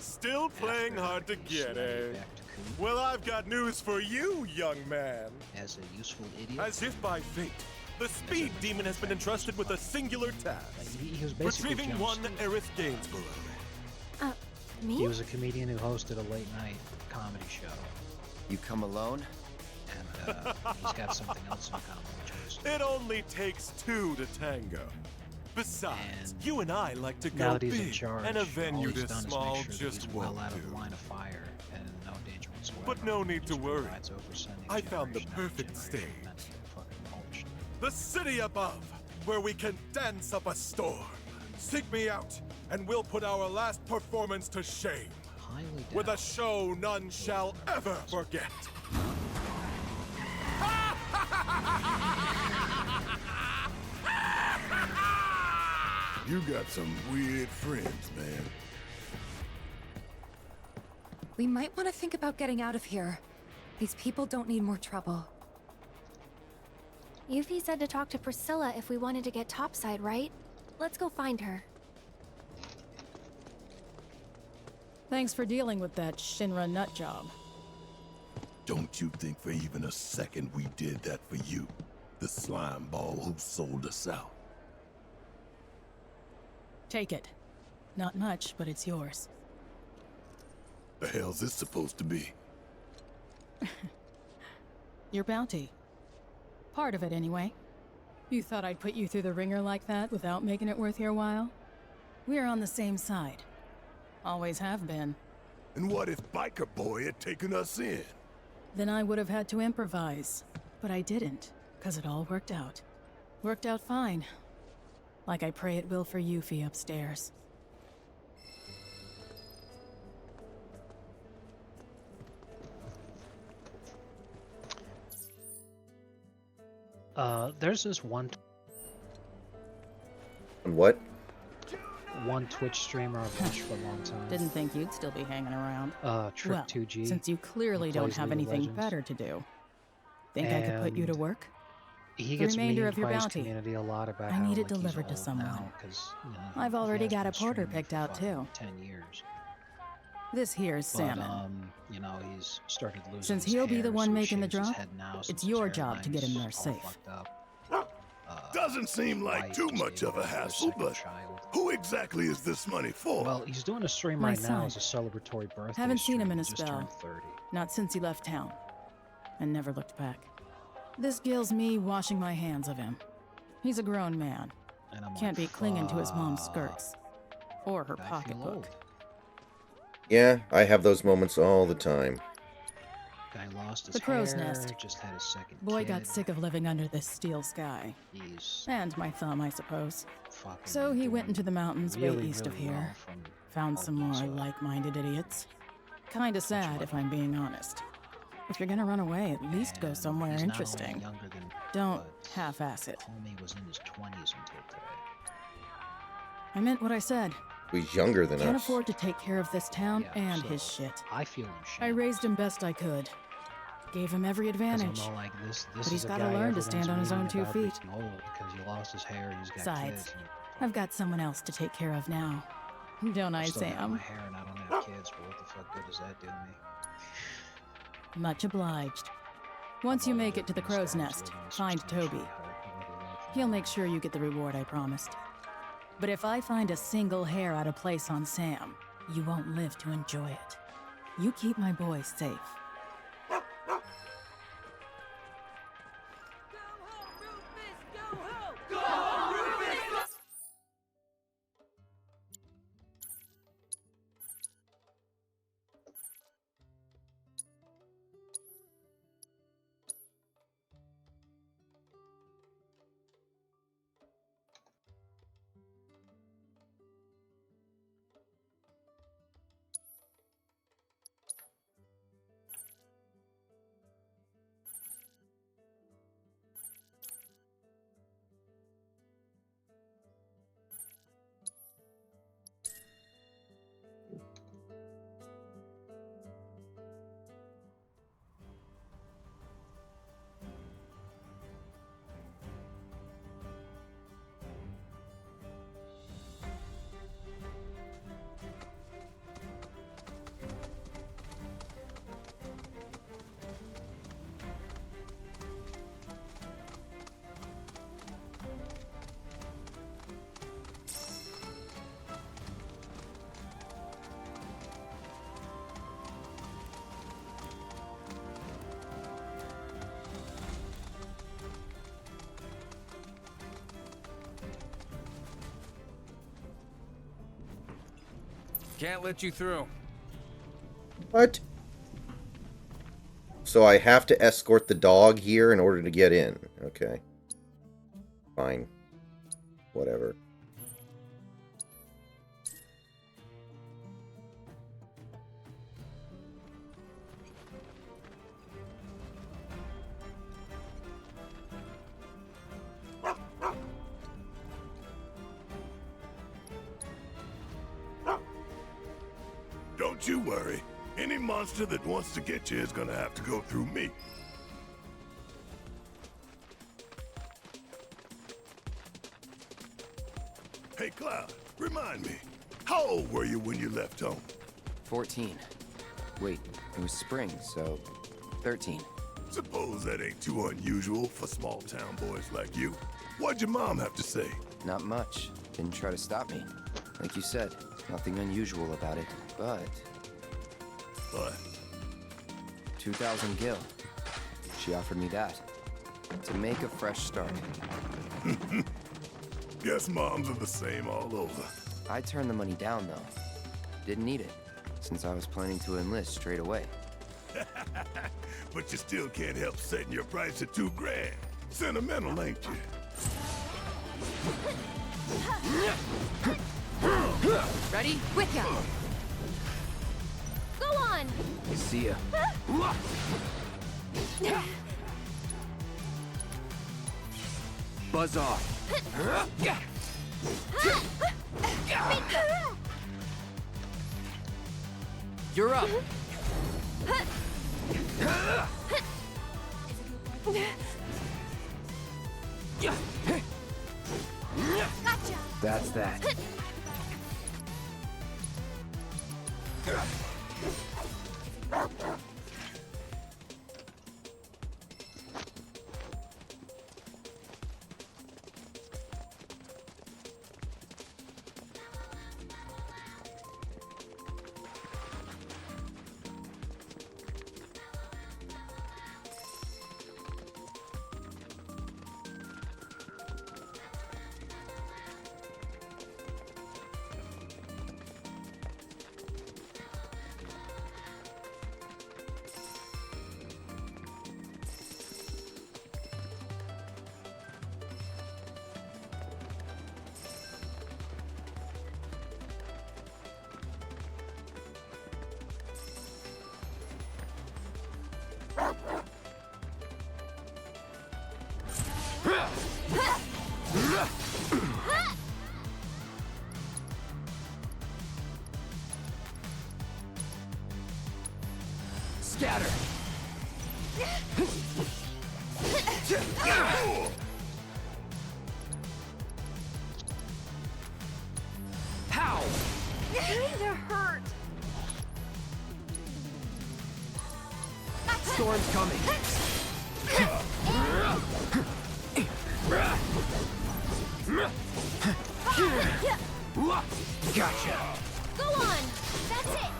Still playing hard to get, eh?
back to Kuwait
Well, I've got news for you, young man.
as a useful idiot.
As if by fate, the Speed Demon has been entrusted with a singular task.
He was basically
Retrieving
Jon
one
Stewart.
Aerith Gainsborough.
Me?
He was a comedian who hosted a late night comedy show.
You come alone?
And he's got something else in common with Jon Stewart.
It only takes two to tango. Besides, you and I like to
Now
go
that he's in
big,
charge,
and a venue
all he's
this
done is
small
make sure that
just
he's well
won't
out of
do.
the line of fire and in no danger whatsoever.
But no need to
Just
worry.
provides oversending
I found the
generation after
perfect
generation
stage.
that's fucking polished.
The city above, where we can dance up a storm. Seek me out, and we'll put our last performance to shame.
Highly
With a show none shall ever forget.
You got some weird friends, man.
We might want to think about getting out of here. These people don't need more trouble.
Yuffie said to talk to Priscilla if we wanted to get topside, right? Let's go find her.
Thanks for dealing with that Shinra nut job.
Don't you think for even a second we did that for you? The slime ball who sold us out.
Take it. Not much, but it's yours.
The hell's this supposed to be?
Your bounty. Part of it, anyway. You thought I'd put you through the ringer like that without making it worth your while? We're on the same side. Always have been.
And what if Biker Boy had taken us in?
Then I would have had to improvise. But I didn't, because it all worked out. Worked out fine. Like I pray it will for Yuffie upstairs.
There's this one
What?
Twitch streamer I've watched for a long time.
Didn't think you'd still be hanging around.
Trick
Well,
2G.
since you clearly
He
don't
plays
have
League of
anything
Legends.
better to do. Think I could put you to
And
work?
He
The
gets
remainder
memed
of your
by his
bounty.
community a lot about
I
how
need it
like, he's
delivered to
old
someone.
now 'cause, you know,
I've
he
already
has
got
been
a porter
streaming
picked
for
out
fucking
too.
10 years.
This here's
But,
Salmon.
you know, he's started losing
Since
his
he'll be
hair,
the one
so he
making the
shaves his
drop,
head now since
it's
his
your job to get him
hairline's
there
all
safe.
fucked up.
Doesn't seem like too much of a hassle, but who exactly is this money for?
Well, he's doing a stream
My
right now
son.
as a celebratory birthday
Haven't seen him
stream.
in a
He just
spell.
turned 30.
Not since he left town. And never looked back. This gills me washing my hands of him. He's a grown man.
And I'm
Can't
like,
be clinging to his mom's
fuck.
skirts. Or her
I feel
pocketbook.
old.
Yeah, I have those moments all the time.
Guy lost his
The crow's
hair,
nest.
just had his second
Boy
kid.
got sick of living under this steel sky.
He's
And my thumb, I suppose.
fucking
So he went
doing
into the mountains way
really,
east of
really well
here.
from
Found some more like-minded idiots. Kinda sad, if I'm being honest. If you're gonna run away, at least go somewhere
he's not only
interesting.
younger than
Don't half-ass it.
homie was in his 20s until today.
I meant what I said.
He's younger than
Can't
us.
afford to take care of this town
Yeah,
and
so
his shit.
I feel
I
ashamed.
raised him best I could. Gave him every
'Cause I'm
advantage.
all like, this
But he's
is a
gotta
guy
learn to
everyone's
stand on his own
reading
2
about
feet.
being old because he lost his hair, he's got
Besides,
kids.
I've got someone else to take care of now. Don't I,
I still got my
Sam?
hair and I don't have kids, but what the fuck good does that do me?
Much obliged. Once you make it to the crow's nest, find Toby. He'll make sure you get the reward I promised. But if I find a single hair out of place on Sam, you won't live to enjoy it. You keep my boys safe.
Can't let you through.
What? So I have to escort the dog here in order to get in. Okay. Fine. Whatever.
Don't you worry. Any monster that wants to get you is gonna have to go through me. Hey, Cloud, remind me, how old were you when you left home?
14. Wait, it was spring, so 13.
Suppose that ain't too unusual for small-town boys like you. What'd your mom have to say?
Not much. Didn't try to stop me. Like you said, nothing unusual about it, but...
What?
2,000 gil. She offered me that. To make a fresh start.
Guess moms are the same all over.
I turned the money down, though. Didn't need it, since I was planning to enlist straight away.
But you still can't help setting your price at $2 grand. Sentimental, ain't you?
Ready? With ya.
Go on!
See ya. Buzz off. You're up.
Gotcha.
That's that. Scatter. How?
Kinda hurt.
Storm's coming. Gotcha.
Go on! That's it!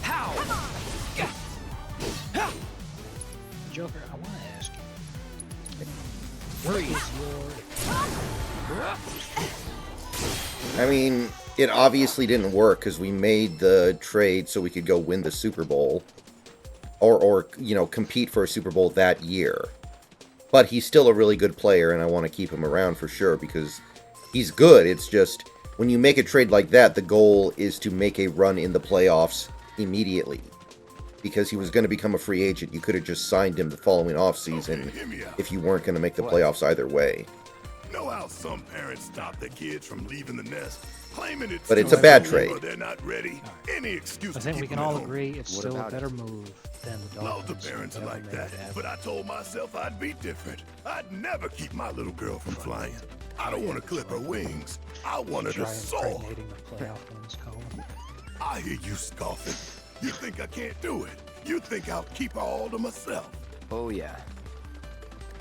How?
Joker, I want to ask you. What is your...
I mean, it obviously didn't work because we made the trade so we could go win the Super Bowl. Or you know, compete for a Super Bowl that year. But he's still a really good player, and I want to keep him around for sure because he's good. It's just, when you make a trade like that, the goal is to make a run in the playoffs immediately. Because he was going to become a free agent. You could have just signed him the following offseason if you weren't going to make the playoffs either way.
Know how some parents stop their kids from leaving the nest, claiming it's
But it's a bad trade.
or they're not ready. Any excuse
I
to
think
keep
we can
them
all
at home.
agree it's still a better move than the
Loads
Dolphins.
of parents are
never
like
made
that,
it happen.
but I told myself I'd be different. I'd never keep my little girl from flying. I don't want to clip her wings. I want her to
Try
soar.
impregnating the playoff wins, Colin.
I hear you scoffing. You think I can't do it. You think I'll keep her all to myself.
Oh, yeah.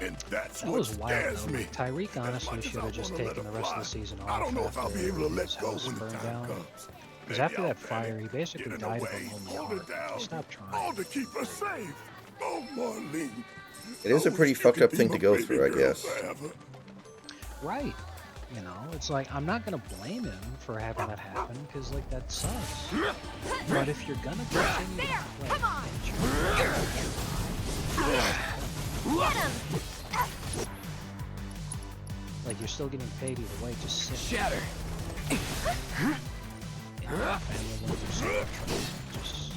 And that's
That
what
was wild,
scares
though.
me.
Tyreek
As
honestly
much as
should
I
have just
wanna let
taken the
her
rest of
fly,
the season off.
I don't know if I'll be able to let
his
go
house
when the
burned
time
down.
comes.
Because after that fire, he basically
Get in the
died of
way,
a lonely
hold
heart.
it down.
Stop trying.
All to keep her safe. Oh, Marlene.
It is a pretty fucked up thing to go through, I guess.
Right. You know, it's like, I'm not going to blame him for having that happen, because, like, that sucks. But if you're going to continue to play,
Come on. Get him.
like, you're still getting paid either way, just sit.
Shatter.
You know, family members are just...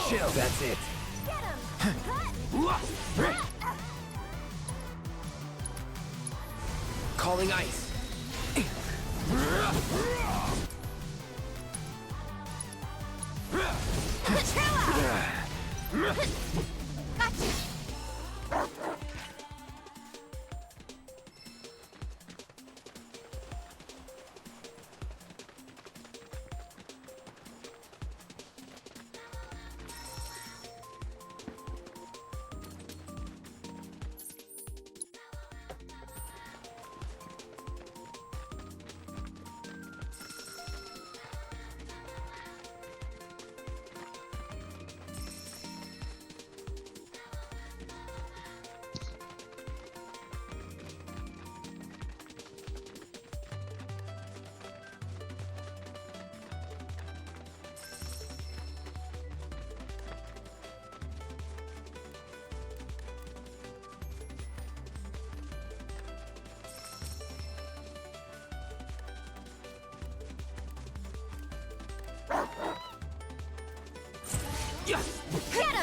Chill, that's it. Calling ice.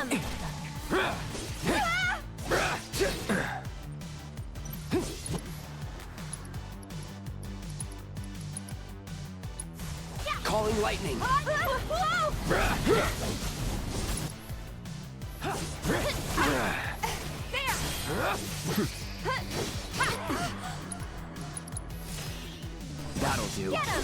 him!
Calling lightning. That'll do.
Get him!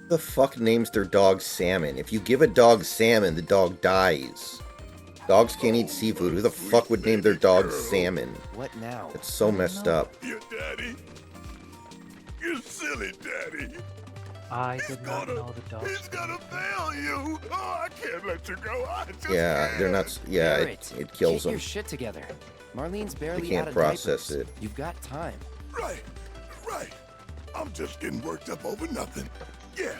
Who the fuck names their dog salmon? If you give a dog salmon, the dog dies. Dogs can't eat seafood. Who the fuck would name their dog salmon?
What now?
It's so messed up.
Your daddy. You silly daddy.
I did not know the dogs.
He's gonna fail you. Oh, I can't let you go. I just
Yeah, they're not. Yeah,
Barrett,
it kills
get
them.
your shit together. Marlene's barely
They can't
out of
process
diapers.
it.
You've got time.
Right. I'm just getting worked up over nothing. Yeah,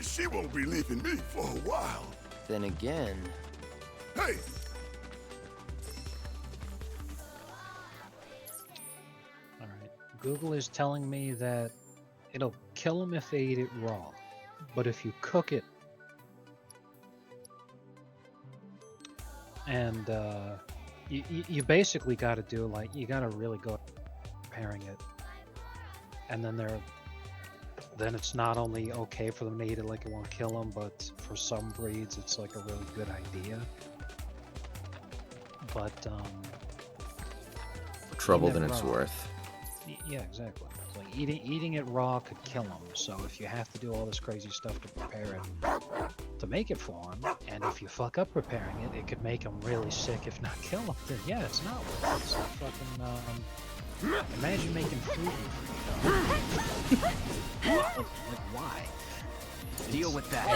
she won't be leaving me for a while.
Then again...
Hey!
Alright. Google is telling me that it'll kill them if they eat it raw. But if you cook it... And, you basically gotta do, like, you gotta really go preparing it. And then it's not only okay for them to eat it, like it won't kill them, but for some breeds it's like a really good idea. But
Trouble
eating
than
it
it's
raw-
worth.
Yeah, exactly. It's like eating it raw could kill them. So if you have to do all this crazy stuff to prepare it, to make it for them, and if you fuck up preparing it, it could make them really sick, if not kill them. Then yeah, it's not worth it. It's like fucking imagine making food. Like why?
Deal with that.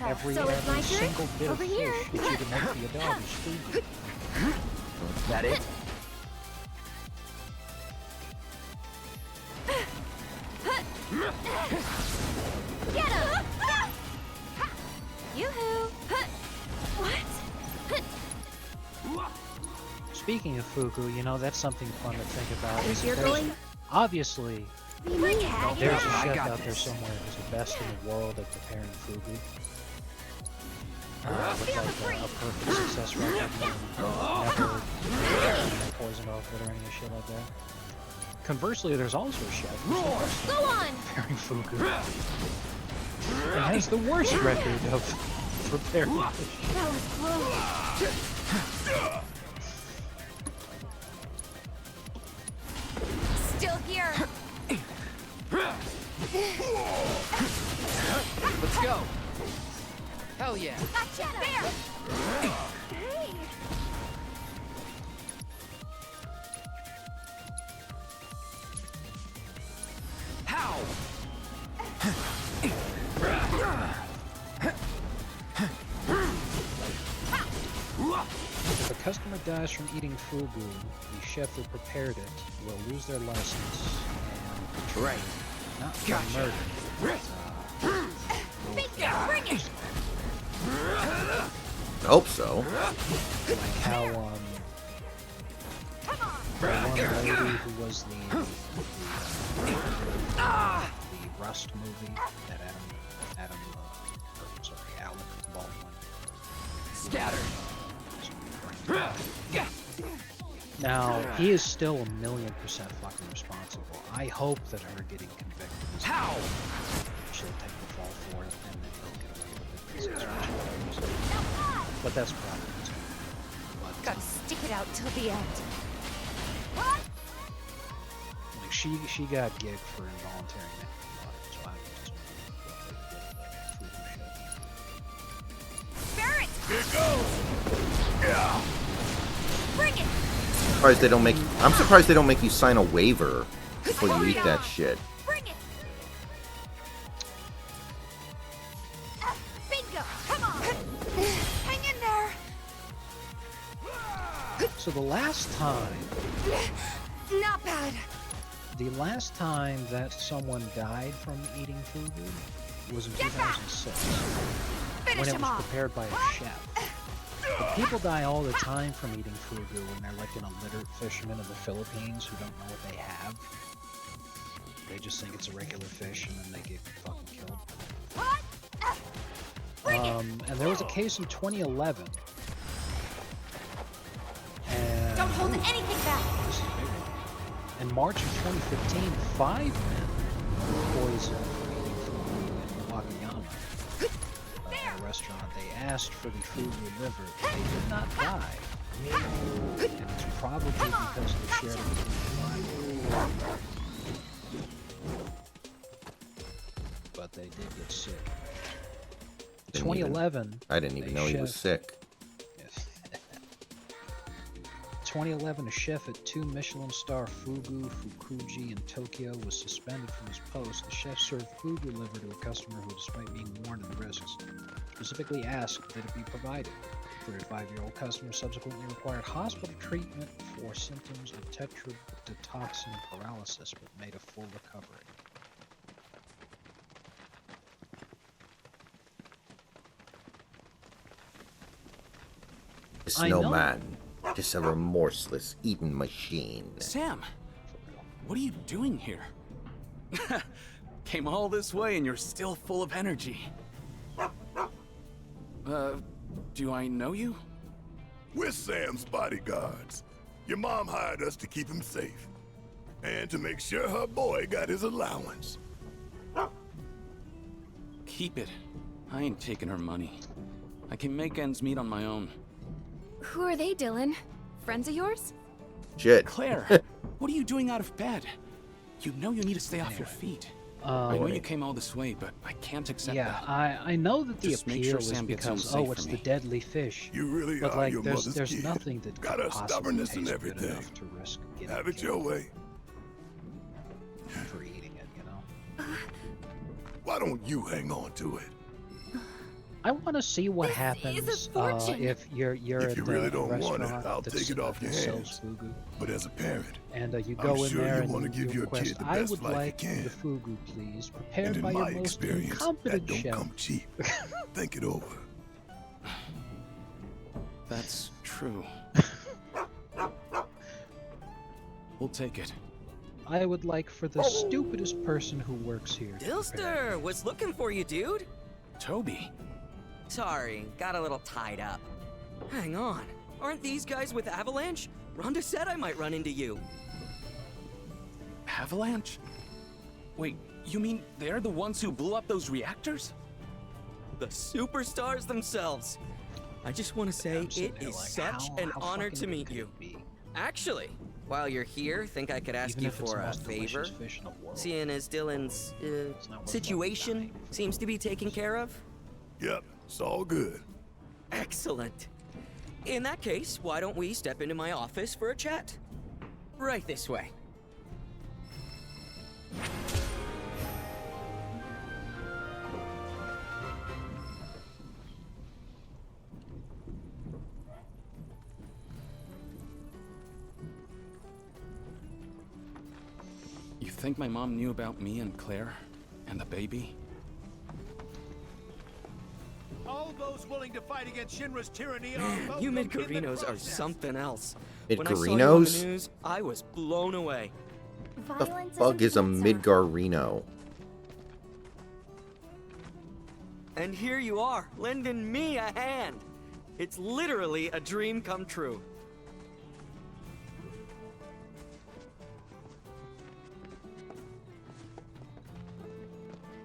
Every
So it's my turn?
single bit
Over
of
here.
fish that you can make for your dog is food.
That it?
Get him! Yoo-hoo! What?
Speaking of Fugu, you know, that's something fun to think about.
Is your
There's-
going?
Obviously,
Bring it.
there's a
I
chef
got
out there
this.
somewhere who's the best in the world at preparing Fugu. With
Feel
like
the freeze.
a perfect success record. Never poisoned off it or any shit like that. Conversely, there's also a chef who's the worst
Go on!
preparing Fugu. And has the worst record of preparing fish.
That was close. Still here.
Let's go. Hell yeah.
Gotcha. There. Hey.
How?
If a customer dies from eating fugu, the chef who prepared it will lose their license and
Right.
not for
Gotcha.
murder.
Bring it.
I hope so.
Like how the one lady who was the Rust movie that Alec Baldwin.
Scatter.
Now, he is still 1,000,000% fucking responsible. I hope that her getting convicted is
How?
she'll take the fall for it and then he'll get away with it. Because it's much but that's probably what's going to happen.
Gotta stick it out till the end.
Like she got gigged for involuntary manslaughter, so I would just
Barrett!
Here goes! Yeah!
Bring it!
Surprised they don't make. I'm surprised they don't make you sign a waiver before you eat that shit.
Bring it! Bingo! Come on! Hang in there!
So the last time
Not bad.
the last time that someone died from eating fugu was in 2006, when it was prepared by a chef. But people die all the time from eating fugu when they're like an illiterate fisherman in the Philippines who don't know what they have. They just think it's a regular fish and then they get fucking killed. And there was a case in 2011. And
Don't hold anything back.
this is a big one. In March of 2015, 5 men were poisoned for eating fugu in Wakayama, a restaurant. They asked for the fugu liver. They did not die. And it's probably because they shared it with the but they did get sick. 2011.
I didn't even know he was sick.
2011, a chef at 2 Michelin-star Fugu Fukuji in Tokyo was suspended from his post. The chef served fugu liver to a customer who, despite being warned of the risks, specifically asked that it be provided. The 35-year-old customer subsequently required hospital treatment for symptoms of tetrodotoxin paralysis, but made a full recovery.
It's no man, just a remorseless eating machine.
Sam, what are you doing here? Came all this way and you're still full of energy. Do I know you?
We're Sam's bodyguards. Your mom hired us to keep him safe. And to make sure her boy got his allowance.
Keep it. I ain't taking her money. I can make ends meet on my own.
Who are they, Dylan? Friends of yours?
Shit.
Claire, what are you doing out of bed? You know you need to stay off your feet. I know you came all this way, but I can't accept that.
I know that the
Just make
appeal
sure
is
Sam gets home
because,
safe
it's
for
the
me.
deadly fish.
You really
but
are
like,
your
there's
mother's kid.
nothing that
Got
could
her
possibly
stubbornness and
taste good
everything.
enough to risk getting
Have it your way.
for eating it, you know?
Why don't you hang on to it?
I want to see what happens if you're
If
at
you really
a
don't want
restaurant
it, I'll
that's-
take it off your
that sells
hands.
fugu.
But as a parent,
And you
I'm
go in
sure
there
you
and
want to give your
request,
kid the
I
best
would
life
like
you can.
the fugu, please, prepared
And in
by your
my
most
experience, that
incompetent
don't
chef.
come cheap. Think it over.
That's true. We'll take it.
I would like for the stupidest person who works here. to prepare
Dilster, was looking for you, dude.
Toby.
Sorry, got a little tied up. Hang on, aren't these guys with Avalanche? Rhonda said I might run into you.
Avalanche? Wait, you mean they're the ones who blew up those reactors?
The superstars themselves. I just want to say it is such an honor to meet you. Actually, while you're here, think I could ask
Even
you
if it's
for
the
a
most delicious
favor?
fish in the world.
Seeing as Dylan's
not worth
situation seems to be taken care of?
Yep, it's all good.
Excellent. In that case, why don't we step into my office for a chat? Right this way.
You think my mom knew about me and Claire? And the baby?
All those willing to fight against Shinra's tyranny are
Man,
welcome
you
in the
Midgarinos are
process.
something else. When I saw you on
Midgarinos?
the news, I was blown away.
The fuck is a Midgarino?
And here you are, lending me a hand. It's literally a dream come true.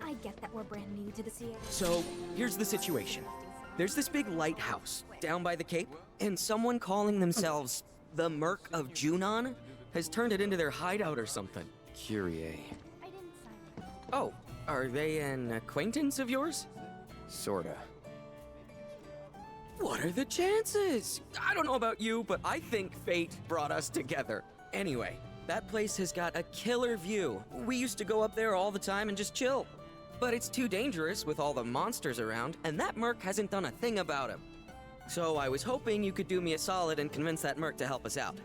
I get that we're brand new to the CA.
So, here's the situation. There's this big lighthouse down by the cape, and someone calling themselves the Merc of Junon has turned it into their hideout or something.
Kyrie.
Oh, are they an acquaintance of yours?
Sorta.
What are the chances? I don't know about you, but I think fate brought us together. Anyway, that place has got a killer view. We used to go up there all the time and just chill. But it's too dangerous with all the monsters around, and that merc hasn't done a thing about him. So I was hoping you could do me a solid and convince that merc to help us out.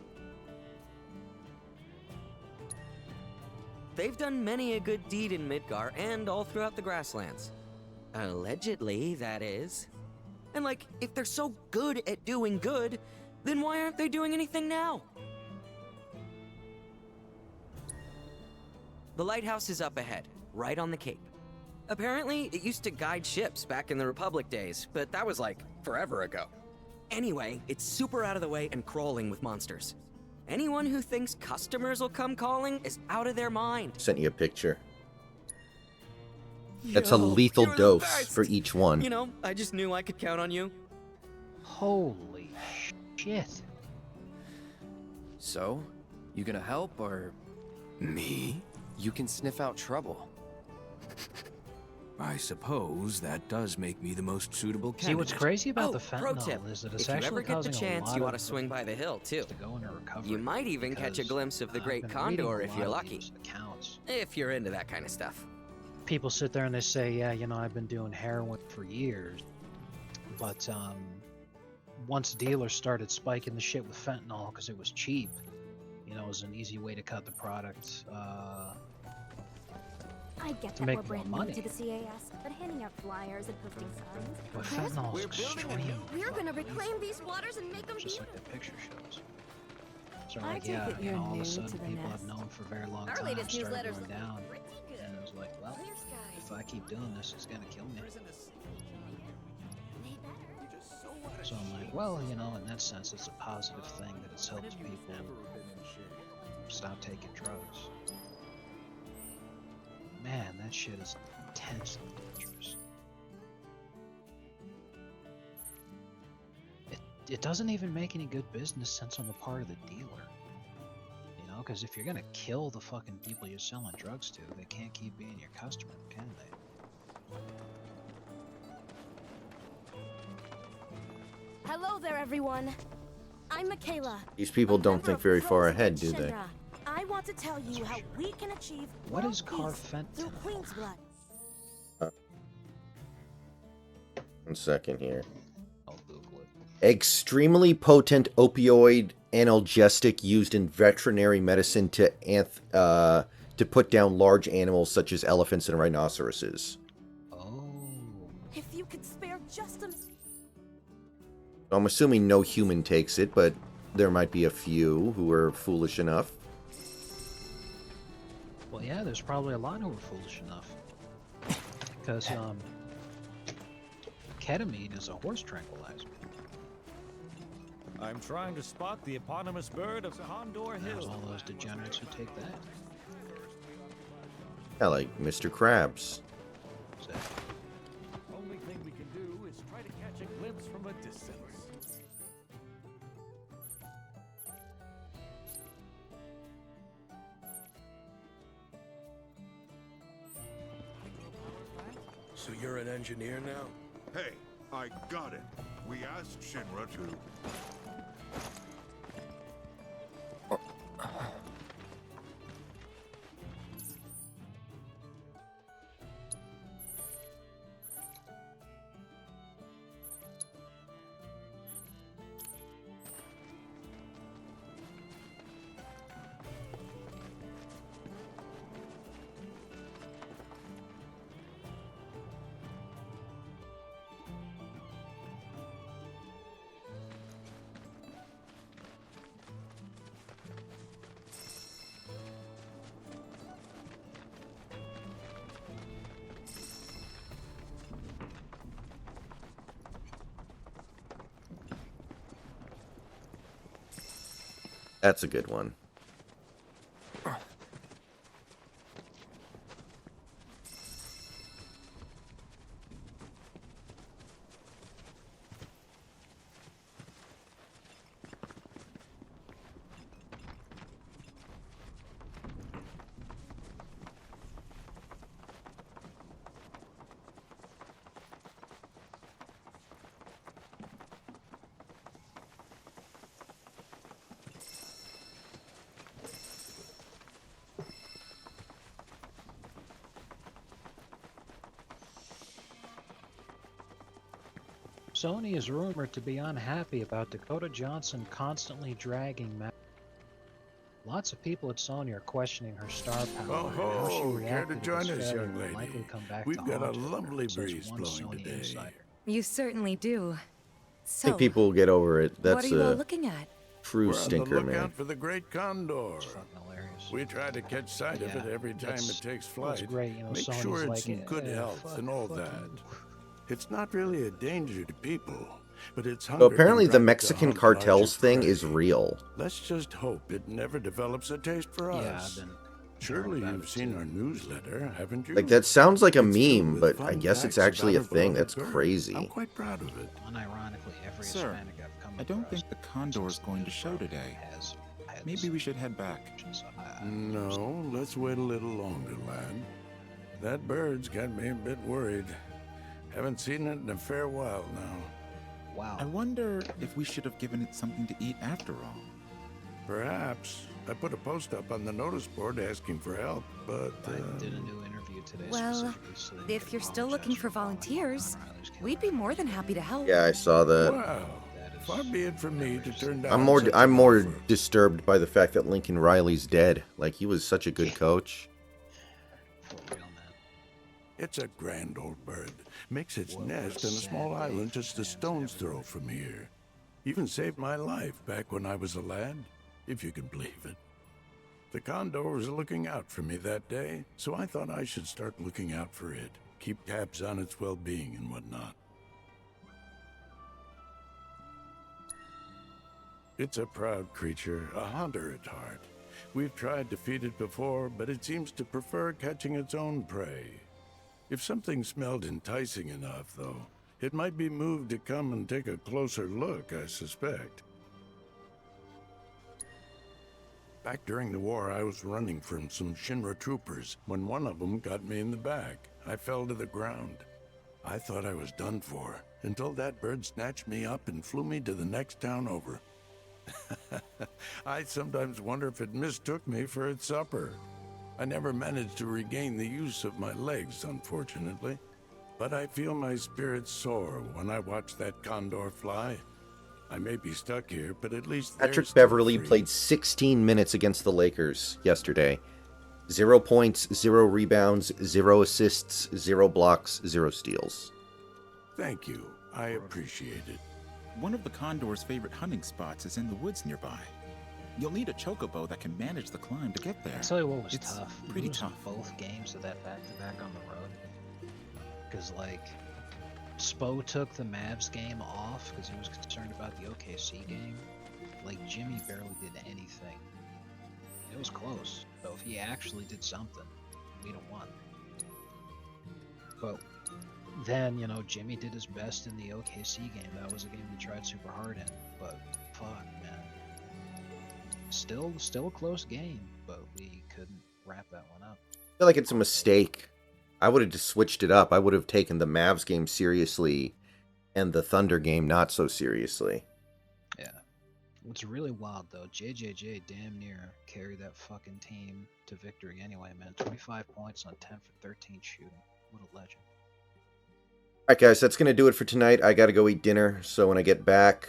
they've done many a good deed in Midgar and all throughout the grasslands. Allegedly, that is. And like, if they're so good at doing good, then why aren't they doing anything now? The lighthouse is up ahead, right on the cape. Apparently, it used to guide ships back in the Republic days, but that was like forever ago. Anyway, it's super out of the way and crawling with monsters. Anyone who thinks customers will come calling is out of their mind.
Sent you a picture. That's a lethal dose for each one.
You know, I just knew I could count on you.
Holy shit.
So, you gonna help or...
Me?
You can sniff out trouble.
I suppose that does make me the most suitable candidate.
See, what's crazy about the
pro tip,
fentanyl is that it's
if you ever
actually
get the
causing a
chance,
lot
you ought to
of
swing by the hill, too.
to go into recovery.
You might even catch a
because,
glimpse of the
I've
Great
been reading
Condor
a
if
lot
you're
of
lucky.
these accounts.
If you're into that kind of stuff.
People sit there and they say, yeah, you know, I've been doing heroin for years. But once dealers started spiking the shit with fentanyl because it was cheap, you know, it was an easy way to cut the product.
I get
to
that
make
we're brand
more
new to
money.
the CAS, but handing out flyers and posting signs.
But
There's
fentanyl's
we're
extreme.
We're gonna reclaim these waters and make them
Just like
beautiful.
the picture shows. So
I
like,
take
yeah,
it
you
you're
know, all of
new
a sudden
to the
people
nest.
I've known for a very long
Our
time
latest
started
newsletter's
going down.
pretty good.
And it was like, well,
Clear skies.
if I keep doing this, it's gonna kill me. So I'm like, well, you know, in that sense, it's a positive thing that it's helped people stop taking drugs. Man, that shit is intensely dangerous. It doesn't even make any good business sense on the part of the dealer. You know, because if you're gonna kill the fucking people you're selling drugs to, they can't keep being your customer, can they?
Hello there, everyone. I'm Michaela.
These people don't think very far ahead, do they?
Shinra. I want to tell you how we can achieve
What
world
is
peace
carfentanil?
through Queen's blood.
1 second here. Extremely potent opioid analgesic used in veterinary medicine to put down large animals such as elephants and rhinoceroses.
If you could spare just a
I'm assuming no human takes it, but there might be a few who are foolish enough.
Well, yeah, there's probably a lot who are foolish enough. Because, ketamine is a horse tranquilizer.
I'm trying to spot the eponymous bird of Condor Hill.
There's all those degenerates who take that.
Yeah, like Mr. Krabs.
Only thing we can do is try to catch a glimpse from a distance.
So you're an engineer now?
Hey, I got it. We asked Shinra to...
That's a good one.
Sony is rumored to be unhappy about Dakota Johnson constantly dragging Lots of people at Sony are questioning her star power and how she
Oh, care to
reacted
join
this
us,
failure
young
will
lady?
likely come back
We've
to
got a
haunt her,
lovely
says
breeze
one
blowing
Sony
today.
insider.
You certainly do.
I
So,
think people will get over it.
what
That's
are you all
a
looking at?
true
We're on
stinker,
the lookout
man.
for the great condor. We try to catch sight of it every time it takes flight.
Great, you know,
Make
Sony's
sure it's
like,
in good health and all that. It's not really a danger to people, but it's
So
hunger
apparently
can
the
drive it to
Mexican
hunt
cartels
larger
thing
prey.
is real.
Let's just hope it never develops a taste for us. Surely you've seen our newsletter, haven't you?
Like, that sounds like a
It's filled
meme,
with
but
fun
I guess it's
facts
actually a
about our
thing.
beloved
That's
bird.
crazy.
I'm quite proud of it.
Unironically, every
Sir,
Hispanic I've come
I don't think the condor's going to show today. Maybe we should head back.
No, let's wait a little longer, lad. That bird's got me a bit worried. Haven't seen it in a fair while now.
Wow.
I wonder if we should have given it something to eat after all.
Perhaps. I put a post up on the notice board asking for help, but...
I did a new interview today.
Well, if you're still looking for volunteers, we'd be more than happy to help.
Yeah, I saw that.
Wow. Far be it from me to turn down...
I'm more disturbed by the fact that Lincoln Riley's dead. Like, he was such a good coach.
It's a grand old bird. Makes its nest in a small island just a stone's throw from here. Even saved my life back when I was a lad, if you can believe it. The condor was looking out for me that day, so I thought I should start looking out for it. Keep tabs on its well-being and whatnot. It's a proud creature, a hunter at heart. We've tried to feed it before, but it seems to prefer catching its own prey. If something smelled enticing enough, though, it might be moved to come and take a closer look, I suspect. Back during the war, I was running from some Shinra troopers when one of them got me in the back. I fell to the ground. I thought I was done for, until that bird snatched me up and flew me to the next town over. I sometimes wonder if it mistook me for its supper. I never managed to regain the use of my legs, unfortunately. But I feel my spirits soar when I watch that condor fly. I may be stuck here, but at least
Patrick Beverly played 16 minutes against the Lakers yesterday. 0 points, 0 rebounds, 0 assists, 0 blocks, 0 steals.
Thank you. I appreciate it.
One of the condor's favorite hunting spots is in the woods nearby. You'll need a chocobo that can manage the climb to get there.
I'll tell you what was
It's
tough.
pretty
Losing
tough.
both games of that back-to-back on the road. Because, like, Spo took the Mavs game off because he was concerned about the OKC game. Like, Jimmy barely did anything. It was close. So if he actually did something, we'd have won. But then, you know, Jimmy did his best in the OKC game. That was a game he tried super hard in. But, fuck, man. Still a close game, but we couldn't wrap that one up.
I feel like it's a mistake. I would have just switched it up. I would have taken the Mavs game seriously and the Thunder game not so seriously.
Yeah. What's really wild, though, JJJ damn near carried that fucking team to victory anyway, man. 25 points on 10 for 13 shooting. What a legend.
All right, guys, that's going to do it for tonight. I got to go eat dinner, so when I get back,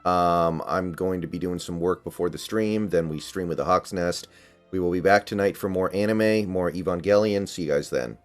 I'm going to be doing some work before the stream. Then we stream with the Hawk's Nest. We will be back tonight for more anime, more Evangelion. See you guys then.